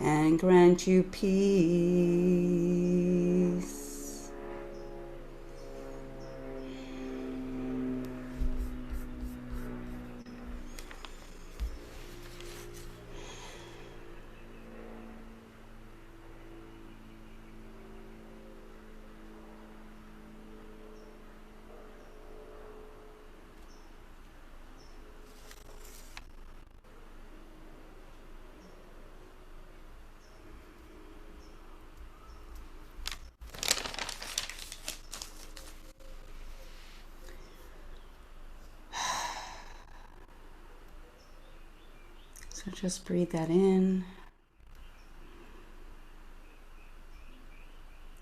and grant you peace. So just breathe that in.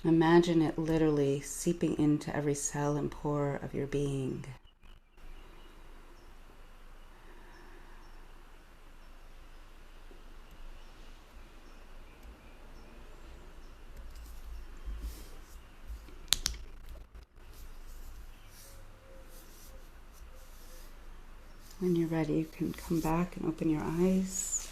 Imagine it literally seeping into every cell and pore of your being. When you're ready, you can come back and open your eyes.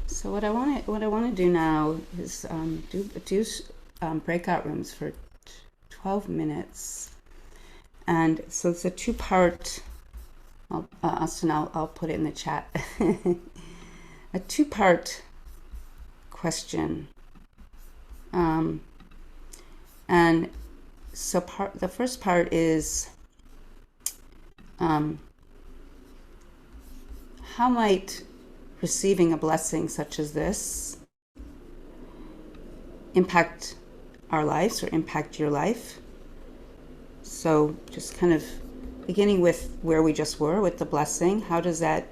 So what I want to do now is do breakout rooms for 12 minutes, and so it's a two-part. Austin, I'll put it in the chat. A two-part question, and so the first part is how might receiving a blessing such as this impact our lives or impact your life? So just kind of beginning with where we just were with the blessing, how does that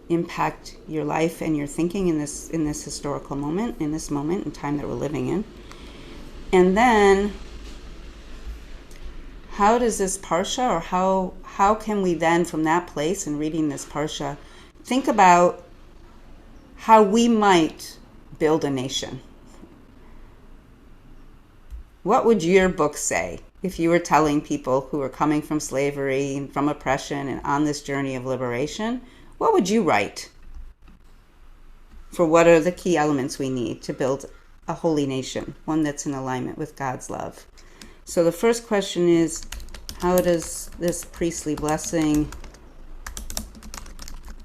impact your life and your thinking in this historical moment, in this moment in time that we're living in? And then how does this parsha, or how can we then from that place and reading this parsha think about how we might build a nation? What would your book say if you were telling people who are coming from slavery and from oppression and on this journey of liberation? What would you write for what are the key elements we need to build a holy nation, one that's in alignment with God's love? So the first question is, how does this priestly blessing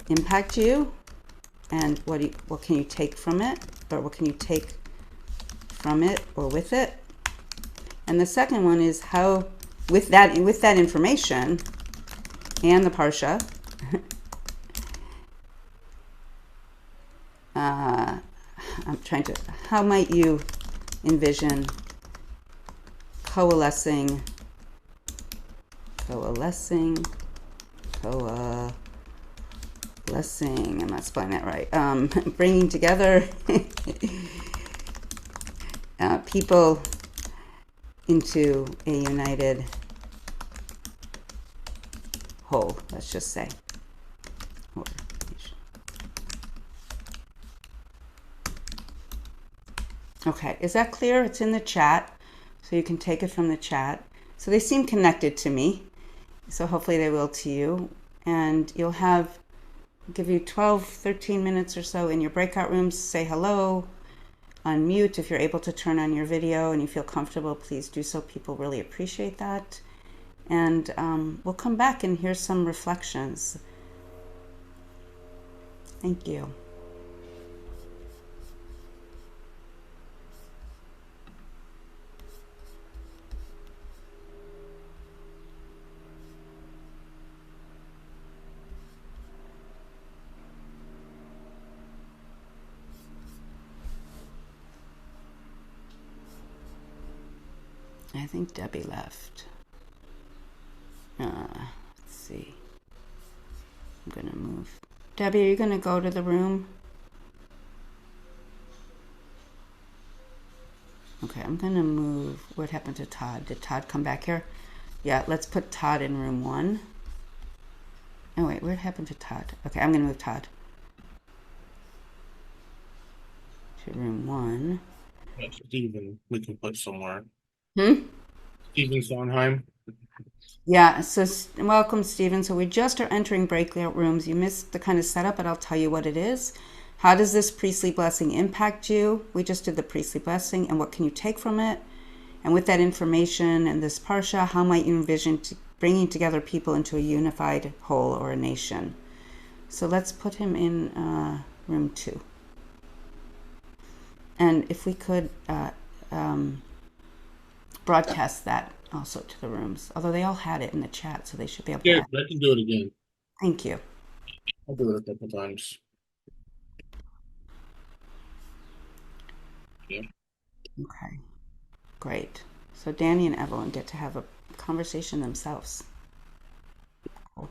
impact you? And what can you take from it? Or what can you take from it or with it? And the second one is how, with that information and the parsha, how might you envision coalescing, I'm not spelling that right, bringing together people into a united whole, let's just say. Okay, is that clear? It's in the chat, so you can take it from the chat. So they seem connected to me, so hopefully they will to you. And you'll give you 12, 13 minutes or so in your breakout rooms. Say hello, unmute. If you're able to turn on your video and you feel comfortable, please do so. People really appreciate that. And we'll come back and hear some reflections. Thank you. I think Debbie left. Let's see. I'm gonna move. Debbie, are you gonna go to the room? Okay, I'm gonna move. What happened to Todd? Did Todd come back here? Yeah, let's put Todd in room 1. Oh wait, what happened to Todd? Okay, I'm gonna move Todd to room 1. Stephen, we can put somewhere. Stephen Sondheim. Yeah, so welcome, Stephen. So we just are entering breakout rooms. You missed the kind of setup, but I'll tell you what it is. How does this priestly blessing impact you? We just did the priestly blessing, and what can you take from it? And with that information and this parsha, how might you envision bringing together people into a unified whole or a nation? So let's put him in room 2. And if we could broadcast that also to the rooms, although they all had it in the chat, so they should be able to. Yeah, I can do it again. Thank you. I'll do it a couple times. Yeah. Okay, great. So Danny and Evelyn get to have a conversation themselves. Cool.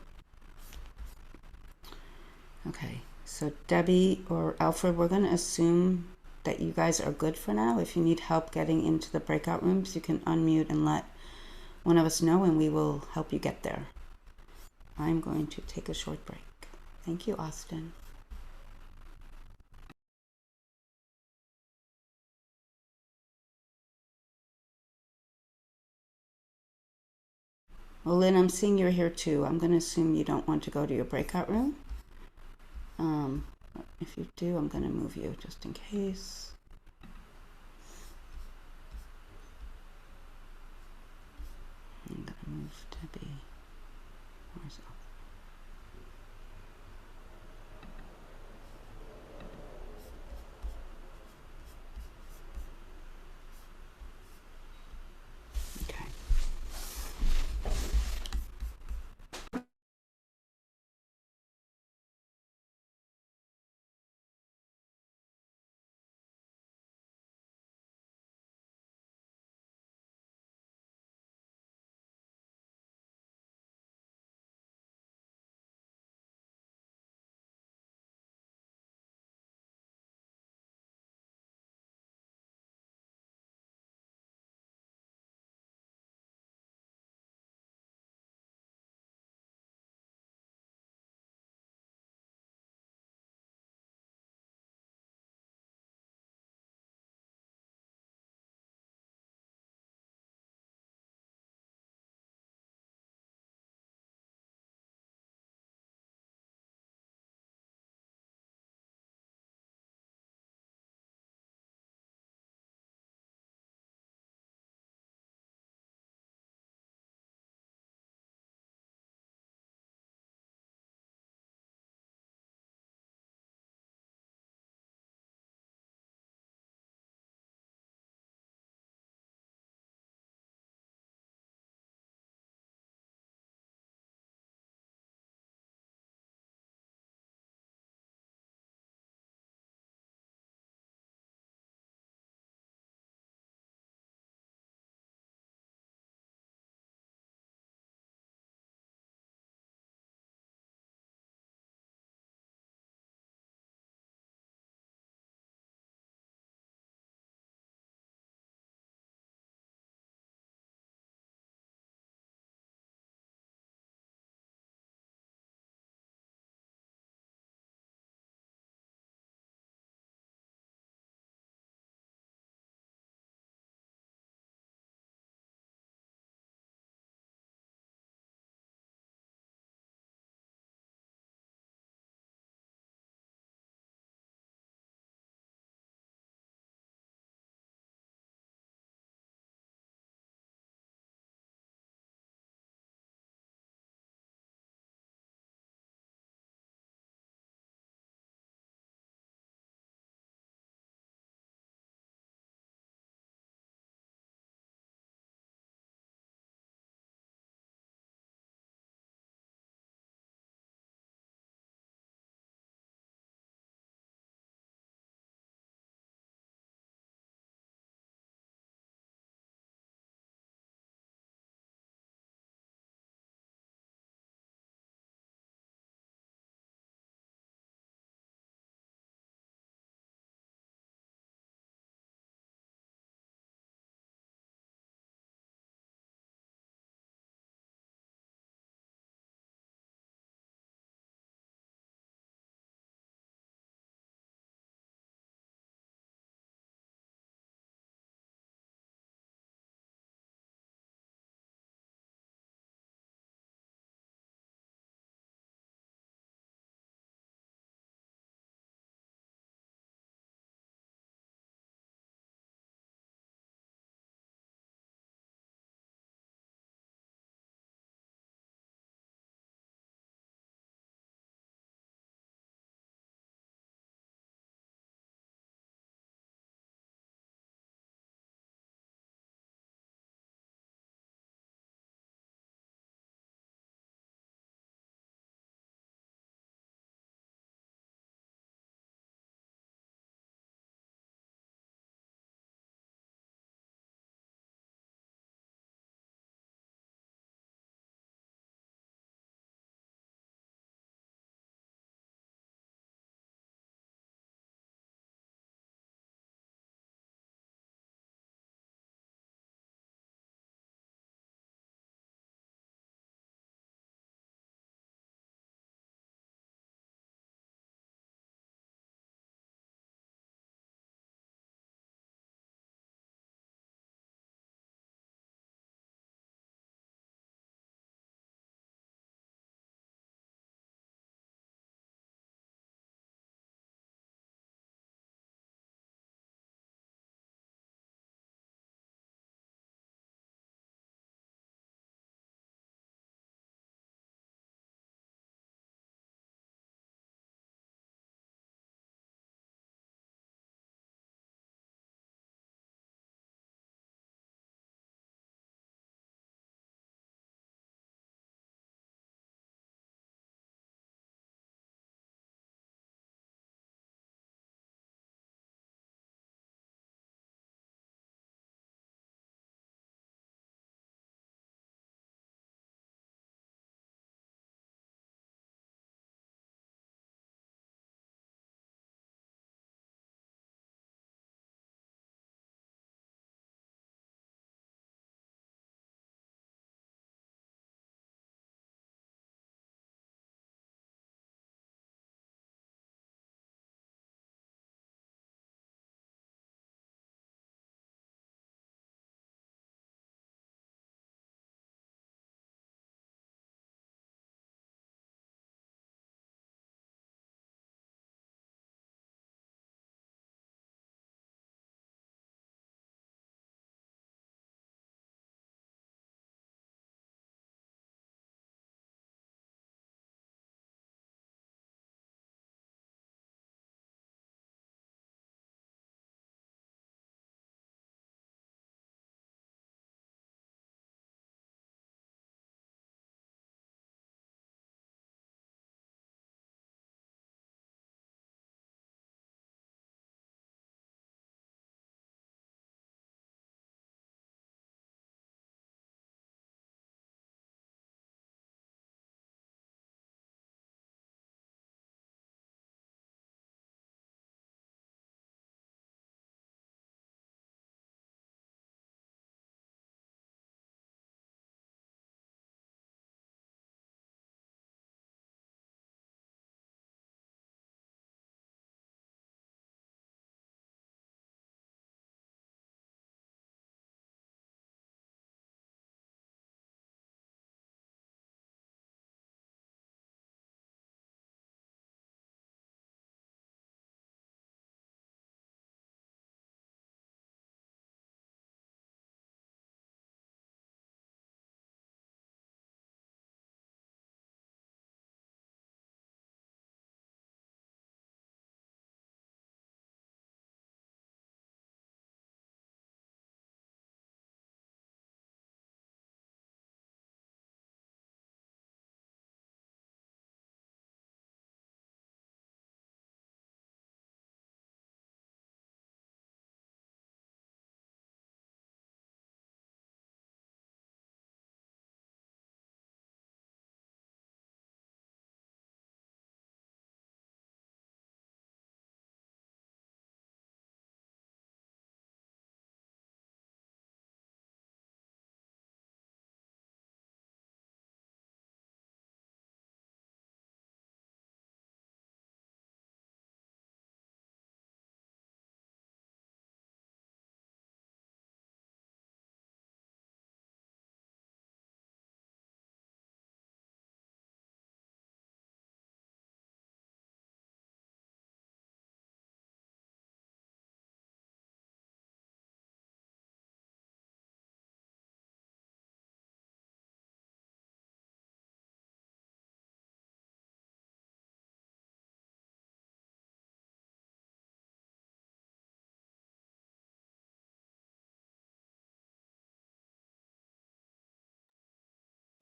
Okay, so Debbie or Alfred, we're going to assume that you guys are good for now. If you need help getting into the breakout rooms, you can unmute and let one of us know, and we will help you get there. I'm going to take a short break. Thank you, Austin. Well, Lynn, I'm seeing you're here too. I'm going to assume you don't want to go to your breakout room. If you do, I'm going to move you just in case. I'm going to move Debbie. Where's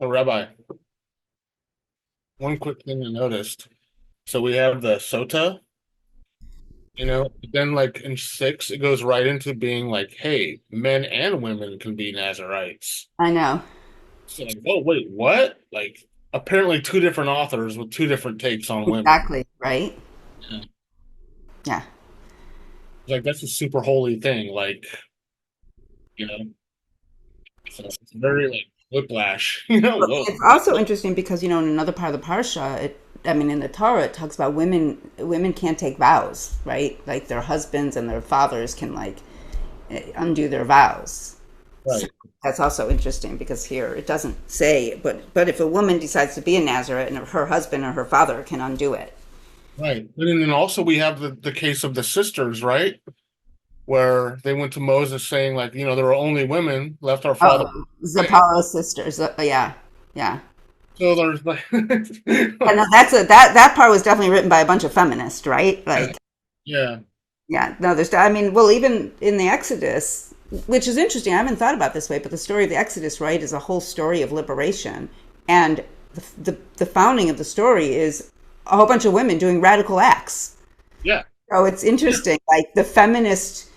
A rabbi. One quick thing I noticed. So we have the sota, but then like in 6, it goes right into being like, hey, men and women can be Nazarites. I know. So like, oh wait, what? Like apparently two different authors with two different takes on women. Exactly, right? Yeah. Yeah. Like that's a super holy thing. Like, you know, so it's very like whiplash. Whoa. It's also interesting because, in another part of the parsha, in the Torah, it talks about women can't take vows, right? Like their husbands and their fathers can undo their vows. Right. So that's also interesting because here it doesn't say, but if a woman decides to be a Nazarite and her husband or her father can undo it. Right. And then also we have the case of the sisters, right? Where they went to Moses saying like, there were only women left our father. Oh, Zapara's sisters. Yeah. Yeah. So there's like I know that part was definitely written by a bunch of feminists, right? Like, yeah. yeah, no, well, even in the Exodus, which is interesting, I haven't thought about it this way, but the story of the Exodus, right, is a whole story of liberation. And the founding of the story is a whole bunch of women doing radical acts. Yeah. So it's interesting, like the feminist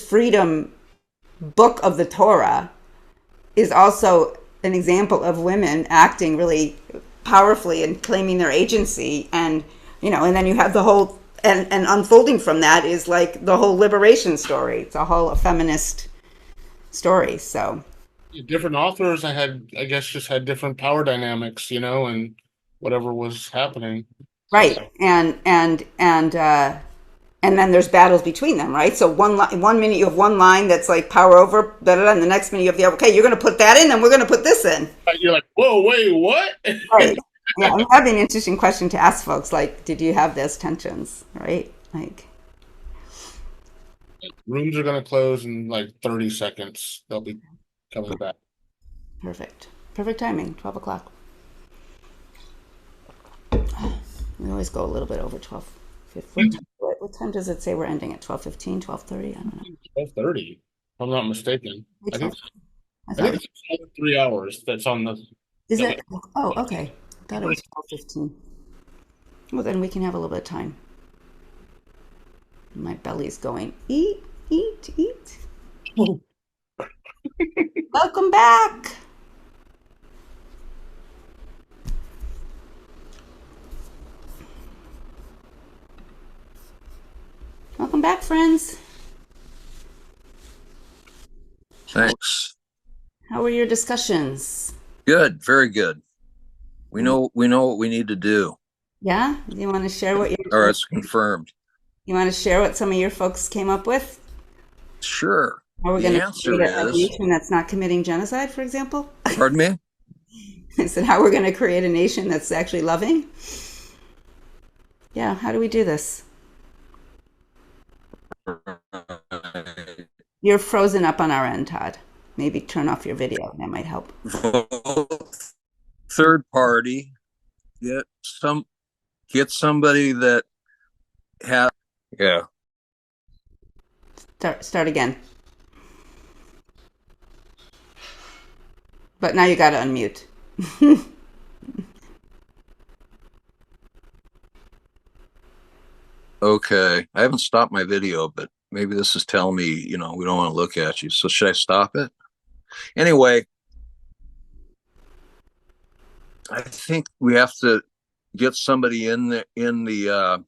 freedom book of the Torah is also an example of women acting really powerfully and claiming their agency. And, and then you have the whole, and unfolding from that is like the whole liberation story. It's a whole feminist story. So different authors I guess just had different power dynamics, and whatever was happening. right. And then there's battles between them, right? So one minute you have one line that's like power over, and the next minute you have the other. Okay, you're going to put that in, and we're going to put this in. You're like, whoa, wait, what? Right. Yeah, that'd be an interesting question to ask folks. Like, did you have those tensions, right? Like, rooms are going to close in like 30 seconds. They'll be coming back. Perfect timing. 12 o'clock. We always go a little bit over 12. What time does it say we're ending at? 12:15, 12:30? I don't know. 12:30, if I'm not mistaken. I think it's it's 3 hours that's on the. Is it? Oh, okay. I thought it was 12:15. Well, then we can have a little bit of time. My belly's going, eat, eat, eat. Welcome back. Welcome back, friends. Thanks. How were your discussions? Good, very good. We know what we need to do. Yeah? You want to share what Or it's confirmed. You want to share what some of your folks came up with? Sure. Are we going The to answer create a is nation that's not committing genocide, for example? pardon me? I said, how we're going to create a nation that's actually loving? Yeah, how do we do this? You're frozen up on our end, Todd. Maybe turn off your video. That might help. Vote third party. Get somebody that has. Yeah. Start again. But now you got to unmute. Okay. I haven't stopped my video, but maybe this is telling me, we don't want to look at you. So should I stop it? Anyway, I think we have to get somebody in the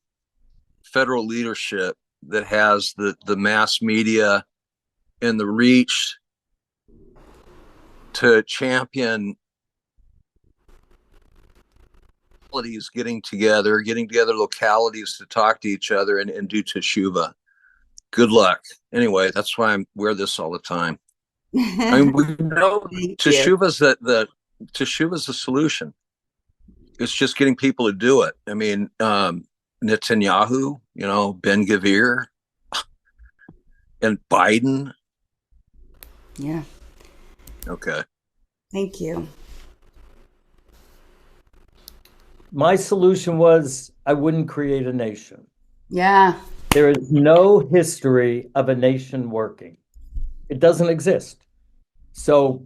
federal leadership that has the mass media and the reach to champion getting together localities to talk to each other and do teshuva. Good luck. Anyway, that's why I wear this all the time. I mean, we know teshuva's teshuva's the solution. It's just getting people to do it. I mean, Netanyahu, Ben Gvir, and Biden. Yeah. Okay. Thank you. My solution was I wouldn't create a nation. Yeah. There is no history of a nation working. It doesn't exist. So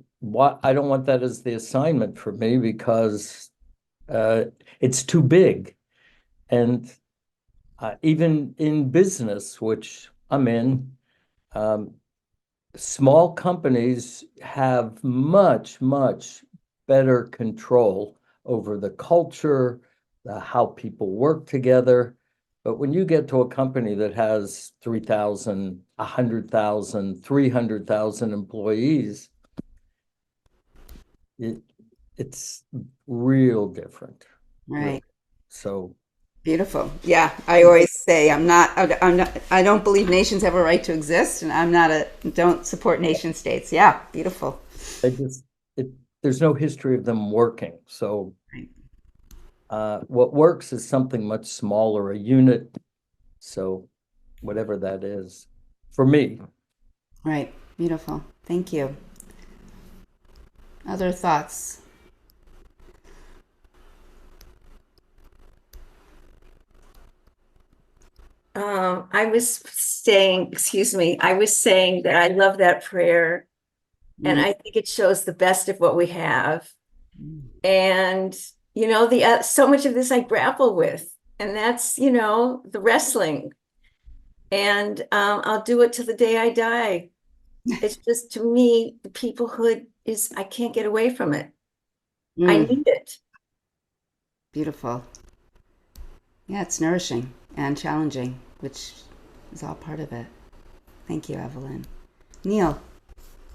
I don't want that as the assignment for me because it's too big. And even in business, which I'm in, small companies have much, much better control over the culture, how people work together. But when you get to a company that has 3,000, 100,000, 300,000 employees, it's real different. Right. So Beautiful. Yeah, I always say I'm not. I don't believe nations have a right to exist, and don't support nation states. Yeah, beautiful. there's no history of them working. So Right. what works is something much smaller, a unit. So whatever that is, for me. Right. Beautiful. Thank you. Other thoughts? I was saying, excuse me, I was saying that I love that prayer, and I think it shows the best of what we have. And the so much of this I grapple with, and that's the wrestling. And I'll do it till the day I die. It's just, to me, the peoplehood is, I can't get away from it. I Mm, need it. beautiful. Yeah, it's nourishing and challenging, which is all part of it. Thank you, Evelyn. Neil.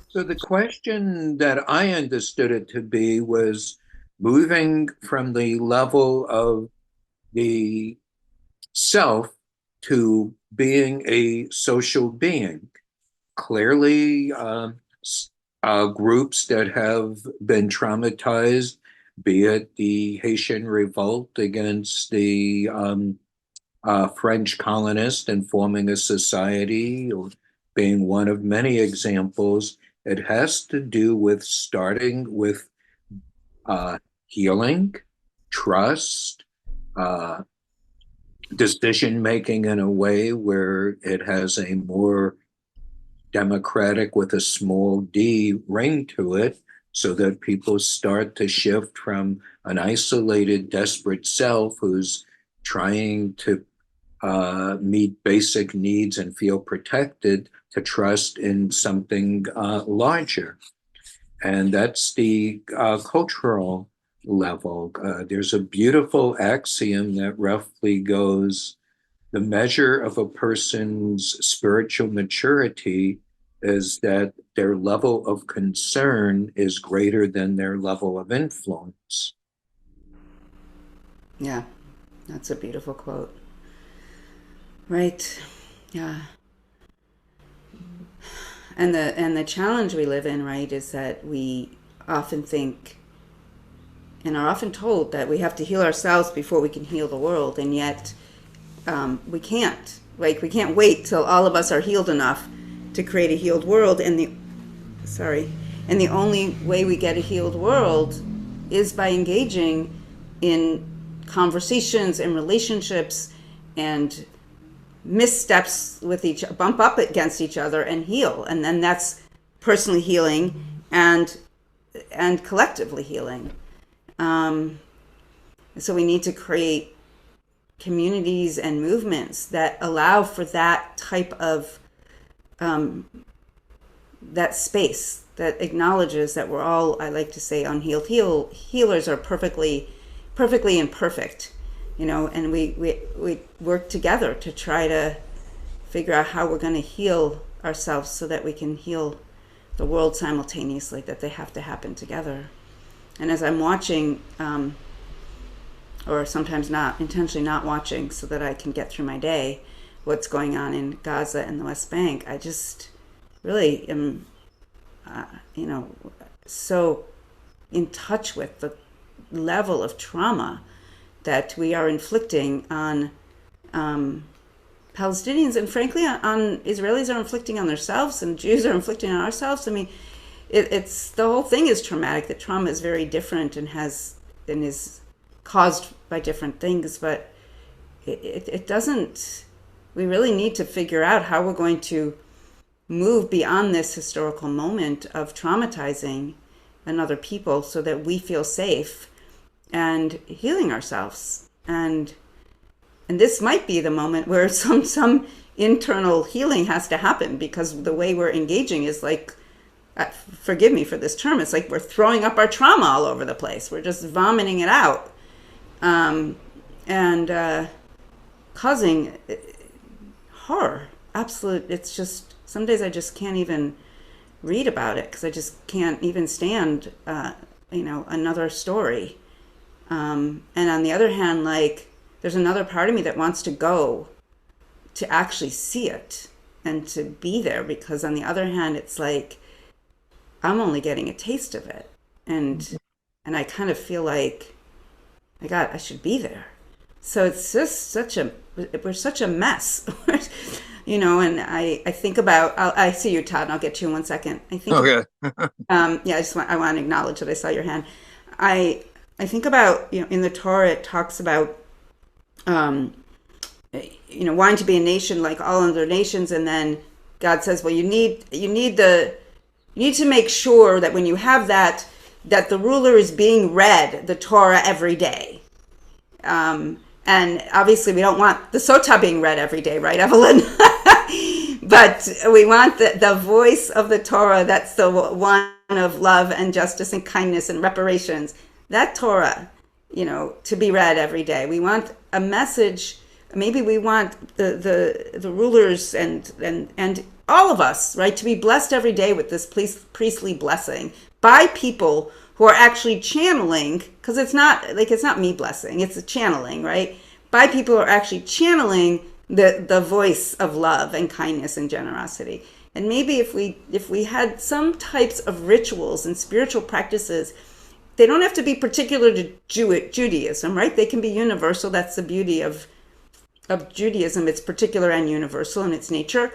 So the question that I understood it to be was moving from the level of the self to being a social being. Clearly, groups that have been traumatized, be it the Haitian revolt against the French colonists and forming a society, or being one of many examples, it has to do with starting with healing, trust, uh, decision making in a way where it has a more democratic with a small d ring to it, so that people start to shift from an isolated, desperate self who's trying to meet basic needs and feel protected to trust in something larger. And that's the cultural level. There's a beautiful axiom that roughly goes, the measure of a person's spiritual maturity is that their level of concern is greater than their level of influence. Yeah, that's a beautiful quote. Right. Yeah. And the challenge we live in, right, is that we often think and are often told that we have to heal ourselves before we can heal the world, and yet we can't. Like, we can't wait till all of us are healed enough to create a healed world. And the only way we get a healed world is by engaging in conversations and relationships and missteps with bump up against each other and heal. And then that's personally healing and collectively healing. So we need to create communities and movements that allow for that type of that space that acknowledges that we're all, I like to say, unhealed. Healers are perfectly imperfect, and we work together to try to figure out how we're going to heal ourselves so that we can heal the world simultaneously, that they have to happen together. And as I'm watching, or sometimes not intentionally not watching so that I can get through my day, what's going on in Gaza and the West Bank, I just really am, so in touch with the level of trauma that we are inflicting on Palestinians, and frankly on Israelis are inflicting on themselves, and Jews are inflicting on ourselves. I mean, it's the whole thing is traumatic. That trauma is very different and is caused by different things, but it doesn't. We really need to figure out how we're going to move beyond this historical moment of traumatizing and other people so that we feel safe and healing ourselves. And this might be the moment where some internal healing has to happen, because the way we're engaging is like, forgive me for this term, it's like we're throwing up our trauma all over the place. We're just vomiting it out, and causing horror. Absolute. It's just, some days I just can't even read about it because I just can't even stand, another story. And on the other hand, like, there's another part of me that wants to go to actually see it and to be there, because on the other hand, it's like I'm only getting a taste of it, and I kind of feel like, my God, I should be there. So it's just we're such a mess, And I think about, I see you, Todd, and I'll get to you in 1 second. I think, Okay. yeah, I want to acknowledge that I saw your hand. I think about, in the Torah it talks about, wanting to be a nation like all other nations, and then God says, well, you need to make sure that when you have that the ruler is being read the Torah every day. And obviously we don't want the Sotah being read every day, right, Evelyn? But we want the voice of the Torah, that's the one of love and justice and kindness and reparations, that Torah, to be read every day. We want a message. Maybe we want the rulers and all of us, right, to be blessed every day with this priestly blessing by people who are actually channeling, because it's not me blessing, it's a channeling, right? By people who are actually channeling the voice of love and kindness and generosity. And maybe if we had some types of rituals and spiritual practices, they don't have to be particular to Judaism, right? They can be universal. That's the beauty of Judaism. It's particular and universal in its nature,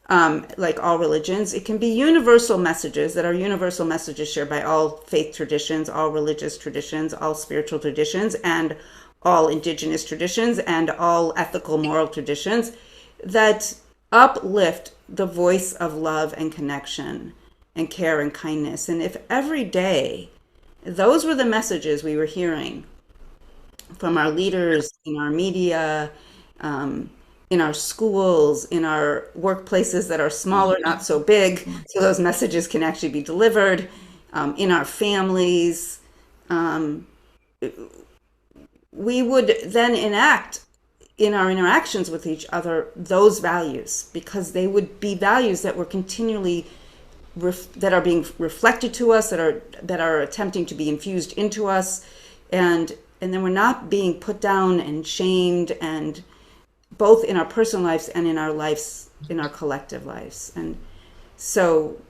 like all religions. It can be universal messages that are universal messages shared by all faith traditions, all religious traditions, all spiritual traditions, and all indigenous traditions, and all ethical, moral traditions that uplift the voice of love and connection and care and kindness. And if every day those were the messages we were hearing from our leaders, in our media, in our schools, in our workplaces that are smaller, not so big, so those messages can actually be delivered, in our families, we would then enact in our interactions with each other those values, because they would be values that were continually that are being reflected to us, that are attempting to be infused into us, and then we're not being put down and shamed, and both in our personal lives and in our lives, in our collective lives. And so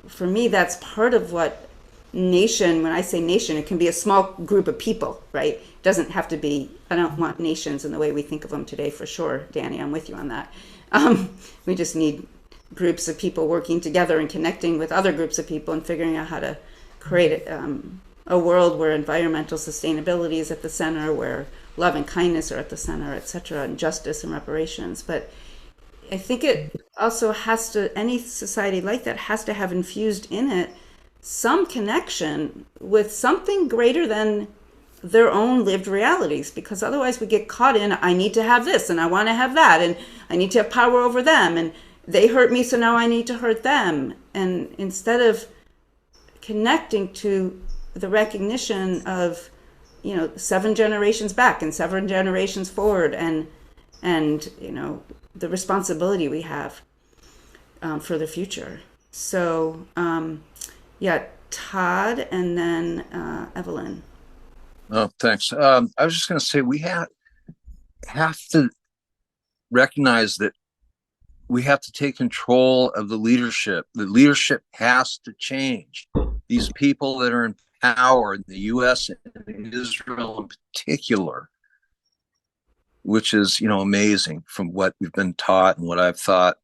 for me, that's part of what nation, when I say nation, it can be a small group of people, right? It doesn't have to be, I don't want nations in the way we think of them today, for sure, Danny, I'm with you on that. We just need groups of people working together and connecting with other groups of people and figuring out how to create a world where environmental sustainability is at the center, where love and kindness are at the center, etc., and justice and reparations. But I think it also has to, any society like that has to have infused in it some connection with something greater than their own lived realities, because otherwise we get caught in, I need to have this and I want to have that and I need to have power over them and they hurt me, so now I need to hurt them. And instead of connecting to the recognition of, 7 generations back and 7 generations forward, and the responsibility we have for the future. So yeah, Todd, and then Evelyn. Oh, thanks. I was just going to say, we have to recognize that we have to take control of the leadership. The leadership has to change. These people that are in power in the U.S. and Israel in particular, which is, amazing from what we've been taught and what I've thought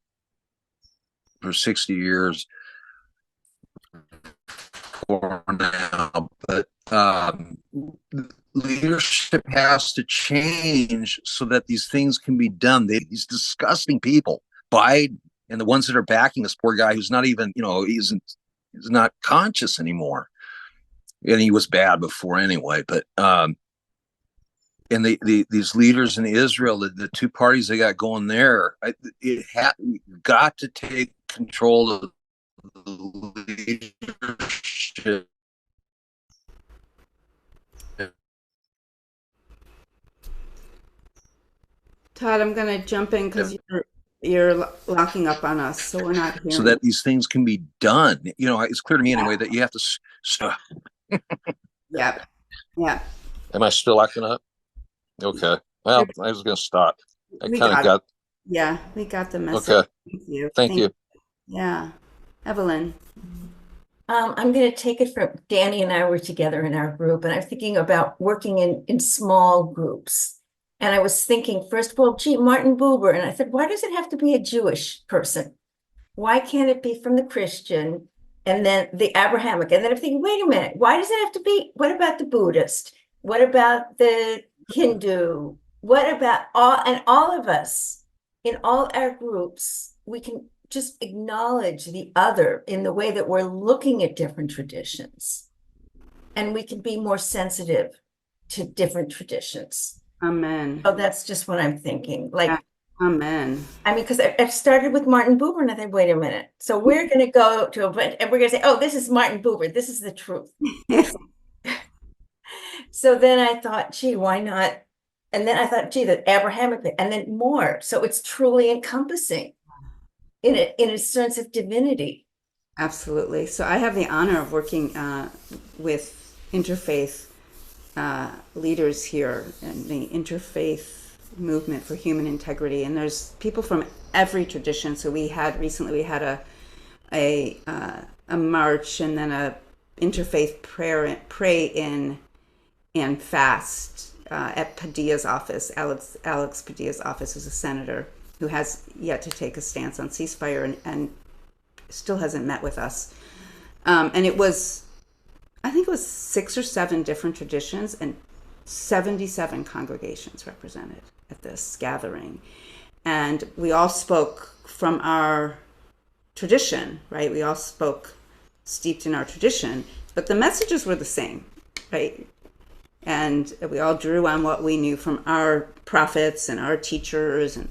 for 60 years for now. But leadership has to change so that these things can be done. These disgusting people, Biden and the ones that are backing this poor guy who's not even, he's not conscious anymore. and he was bad before anyway. But and these leaders in Israel, the two parties they got going there, got to take control of the leadership. Todd, I'm going to jump in because you're locking up on us, so we're not hearing. So that these things can be done. It's clear to me anyway that you have to stop. Yeah. Am I still locking up? Okay. Well, I was going to stop. I kind of got. Yeah, we got the message. Okay. Thank you. Thank you. Yeah. Evelyn. I'm going to take it from Danny and I were together in our group, and I'm thinking about working in small groups. And I was thinking, first of all, gee, Martin Buber. And I said, why does it have to be a Jewish person? Why can't it be from the Christian and then the Abrahamic? And then I'm thinking, wait a minute, why does it have to be? What about the Buddhist? What about the Hindu? What about all of us in all our groups? We can just acknowledge the other in the way that we're looking at different traditions. And we can be more sensitive to different traditions. Amen. Oh, that's just what I'm thinking. Like, amen. I mean, because I started with Martin Buber and I think, wait a minute. So we're going to go to a bunch and we're going to say, oh, this is Martin Buber. This is the truth. So then I thought, gee, why not? And then I thought, gee, the Abrahamic thing, and then more. So it's truly encompassing in a sense of divinity. Absolutely. So I have the honor of working with interfaith leaders here in the interfaith movement for human integrity, and there's people from every tradition. So recently we had a march and then a interfaith pray in and fast at Padilla's office. Alex Padilla's office is a senator who has yet to take a stance on ceasefire and still hasn't met with us. And I think it was 6 or 7 different traditions and 77 congregations represented at this gathering. And we all spoke from our tradition, right? We all spoke steeped in our tradition, but the messages were the same, right? And we all drew on what we knew from our prophets and our teachers. And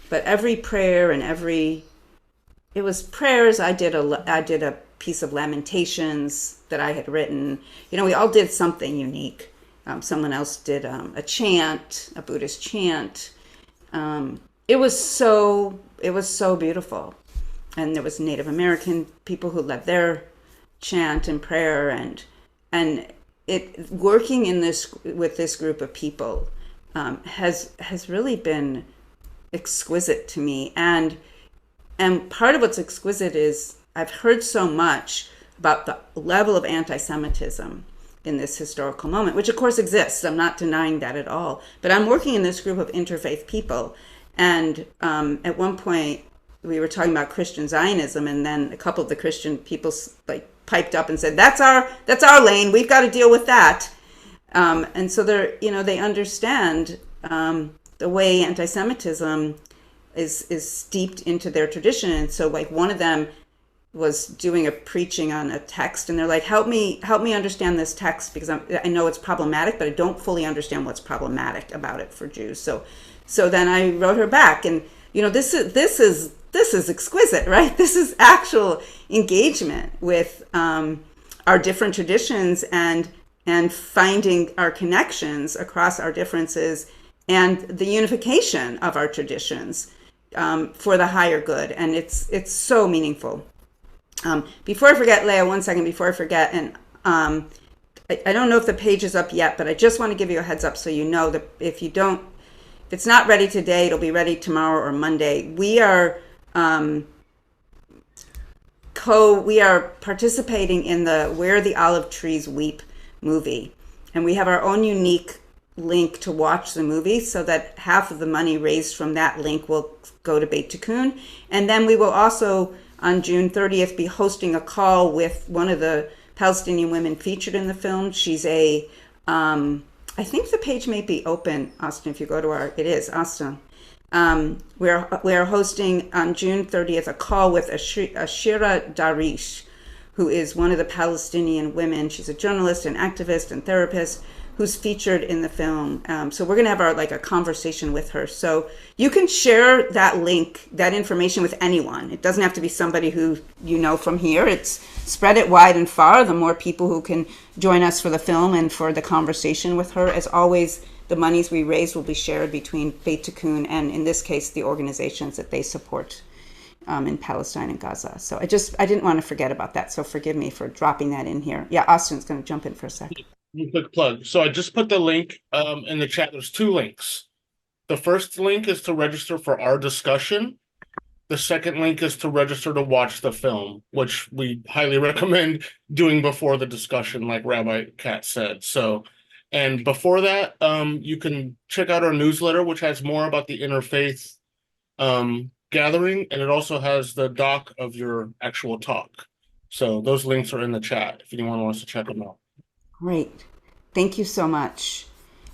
but every prayer and it was prayers. I did a piece of Lamentations that I had written. We all did something unique. Someone else did a chant, a Buddhist chant. It was so beautiful. And there was Native American people who led their chant and prayer, and it working with this group of people has really been exquisite to me. And part of what's exquisite is I've heard so much about the level of anti-Semitism in this historical moment, which of course exists. I'm not denying that at all. But I'm working in this group of interfaith people. And at one point we were talking about Christian Zionism, and then a couple of the Christian people piped up and said, that's our lane. We've got to deal with that. And so they understand the way anti-Semitism is steeped into their tradition. And so one of them was doing a preaching on a text, and they're like, help me understand this text, because I know it's problematic, but I don't fully understand what's problematic about it for Jews. So then I wrote her back, and this is exquisite, right? This is actual engagement with our different traditions and finding our connections across our differences and the unification of our traditions for the higher good. And it's so meaningful. Before I forget, Leah, 1 second before I forget, and I don't know if the page is up yet, but I just want to give you a heads up so you know that if it's not ready today, it'll be ready tomorrow or Monday. We are participating in the Where the Olive Trees Weep movie, and we have our own unique link to watch the movie, so that half of the money raised from that link will go to Beit Tikkun. And then we will also on June 30th be hosting a call with one of the Palestinian women featured in the film. She's I think the page may be open, Austin, if you go to it is, Austin. We're hosting on June 30th a call with Ashira Darish, who is one of the Palestinian women. She's a journalist and activist and therapist who's featured in the film. So we're going to have a conversation with her. So you can share that link, that information with anyone. It doesn't have to be somebody who you know from here. It's spread it wide and far. The more people who can join us for the film and for the conversation with her. As always, the monies we raise will be shared between Beit Tikkun and, in this case, the organizations that they support in Palestine and Gaza. So I didn't want to forget about that. So forgive me for dropping that in here. Yeah, Austin's going to jump in for a second. Quick plug. So I just put the link in the chat. There's 2 links. The first link is to register for our discussion. The second link is to register to watch the film, which we highly recommend doing before the discussion, like Rabbi Kat said. So, and before that, you can check out our newsletter, which has more about the interfaith gathering, and it also has the doc of your actual talk. So those links are in the chat if anyone wants to check them out. Great. Thank you so much.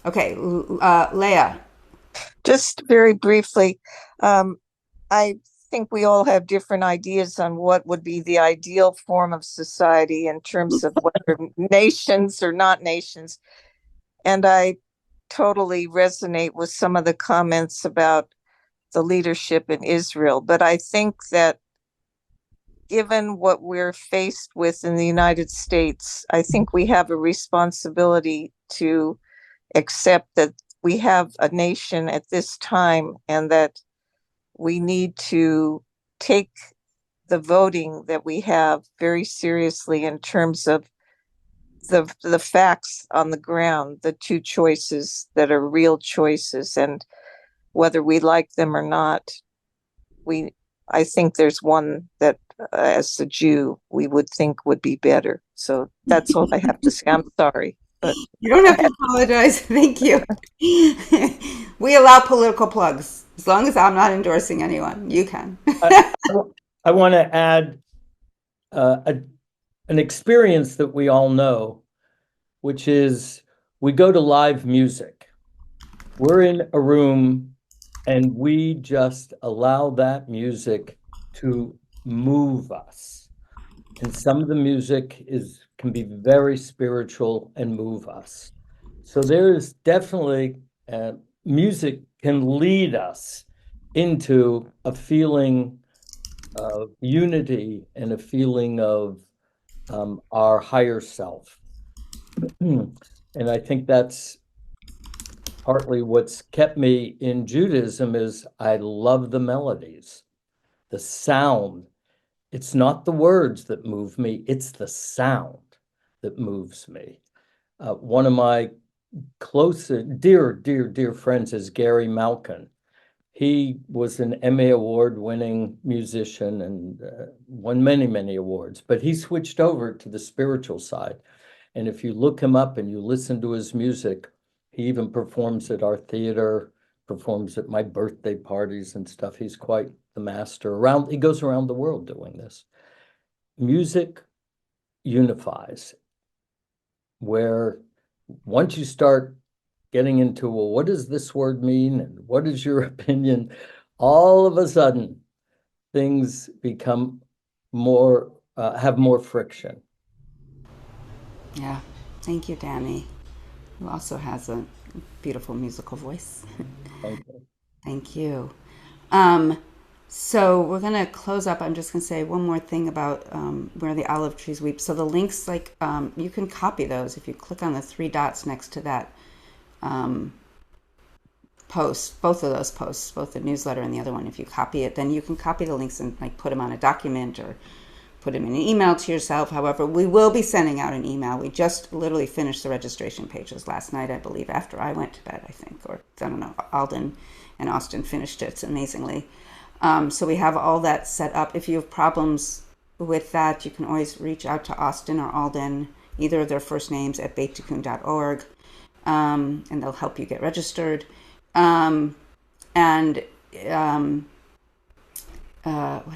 Okay, Leah. Just very briefly, I think we all have different ideas on what would be the ideal form of society in terms of whether nations or not nations. And I totally resonate with some of the comments about the leadership in Israel. But I think that given what we're faced with in the United States, I think we have a responsibility to accept that we have a nation at this time and that we need to take the voting that we have very seriously in terms of the facts on the ground, the 2 choices that are real choices, and whether we like them or not, I think there's one that as a Jew, we would think would be better. So that's all I have to say. I'm sorry. But you don't have to apologize. Thank you. We allow political plugs. As long as I'm not endorsing anyone, you can. I want to add an experience that we all know, which is we go to live music. We're in a room and we just allow that music to move us. And some of the music can be very spiritual and move us. So there's definitely music can lead us into a feeling of unity and a feeling of our higher self. And I think that's partly what's kept me in Judaism is I love the melodies, the sound. It's not the words that move me, it's the sound that moves me. One of my closest, dear friends is Gary Malkin. He was an Emmy Award-winning musician and won many awards, but he switched over to the spiritual side. And if you look him up and you listen to his music, he even performs at our theater, performs at my birthday parties and stuff. He's quite the master. He goes around the world doing this. Music unifies, where once you start getting into, well, what does this word mean? And what is your opinion? All of a sudden, things become more, have more friction. Yeah. Thank you, Danny, who also has a beautiful musical voice. Thank you. Thank you. So we're going to close up. I'm just going to say one more thing about where the olive trees weep. So the links, you can copy those if you click on the 3 dots next to that post, both of those posts, both the newsletter and the other one. If you copy it, then you can copy the links and put them on a document or put them in an email to yourself. However, we will be sending out an email. We just literally finished the registration pages last night, I believe, after I went to bed, I think, or I don't know, Alden and Austin finished it amazingly. So we have all that set up. If you have problems with that, you can always reach out to Austin or Alden, either of their first names, at beittikkun.org, and they'll help you get registered. What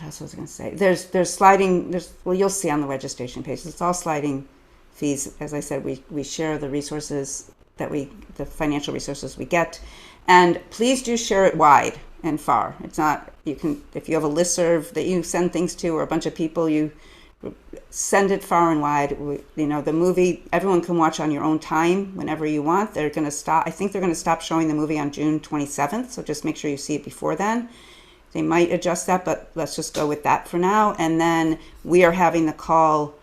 else was I going to say? There's sliding. Well, you'll see on the registration page. It's all sliding fees. As I said, we share the resources the financial resources we get, and please do share it wide and far. It's not, if you have a listserv that you send things to, or a bunch of people you send it far and wide. You know, the movie, everyone can watch on your own time whenever you want. They're going to stop. I think they're going to stop showing the movie on June 27th. So just make sure you see it before then. They might adjust that, but let's just go with that for now. And then we are having our call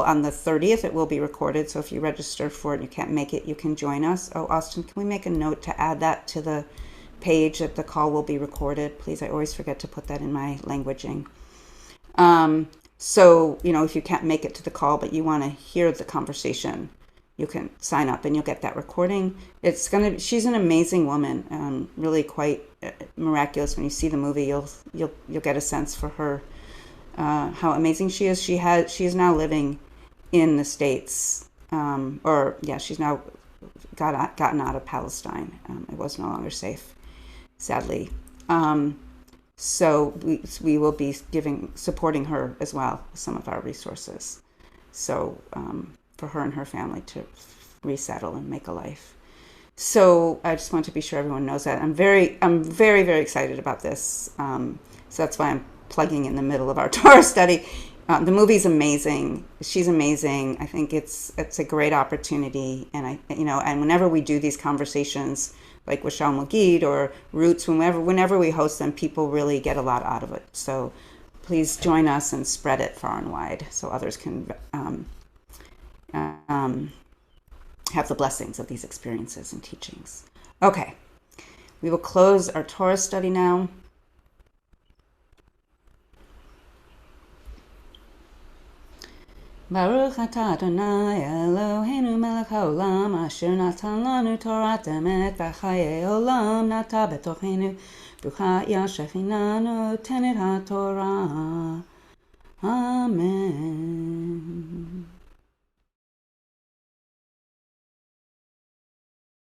on the 30th. It will be recorded. So if you register for it and you can't make it, you can join us. Oh, Austin, can we make a note to add that to the page that the call will be recorded? Please, I always forget to put that in my languaging. So, you know, if you can't make it to the call, but you want to hear the conversation, you can sign up and you'll get that recording. She's an amazing woman, really quite miraculous. When you see the movie, you'll get a sense for her, how amazing she is. She is now living in the States, she's now gotten out of Palestine. It was no longer safe, sadly. So we will be supporting her as well with some of our resources. So for her and her family to resettle and make a life. So I just want to be sure everyone knows that. I'm very, very excited about this. So that's why I'm plugging in the middle of our Torah study. The movie's amazing. She's amazing. I think it's a great opportunity. And and whenever we do these conversations, like with Shal Magid or Roots, whenever we host them, people really get a lot out of it. So please join us and spread it far and wide so others can have the blessings of these experiences and teachings. Okay, we will close our Torah study now. Baruch atah Adonai Eloheinu melech haolam asher natan lanu Torat emet v'chayei olam nata betochenu brucha ya shechina notenet haTorah. Amen.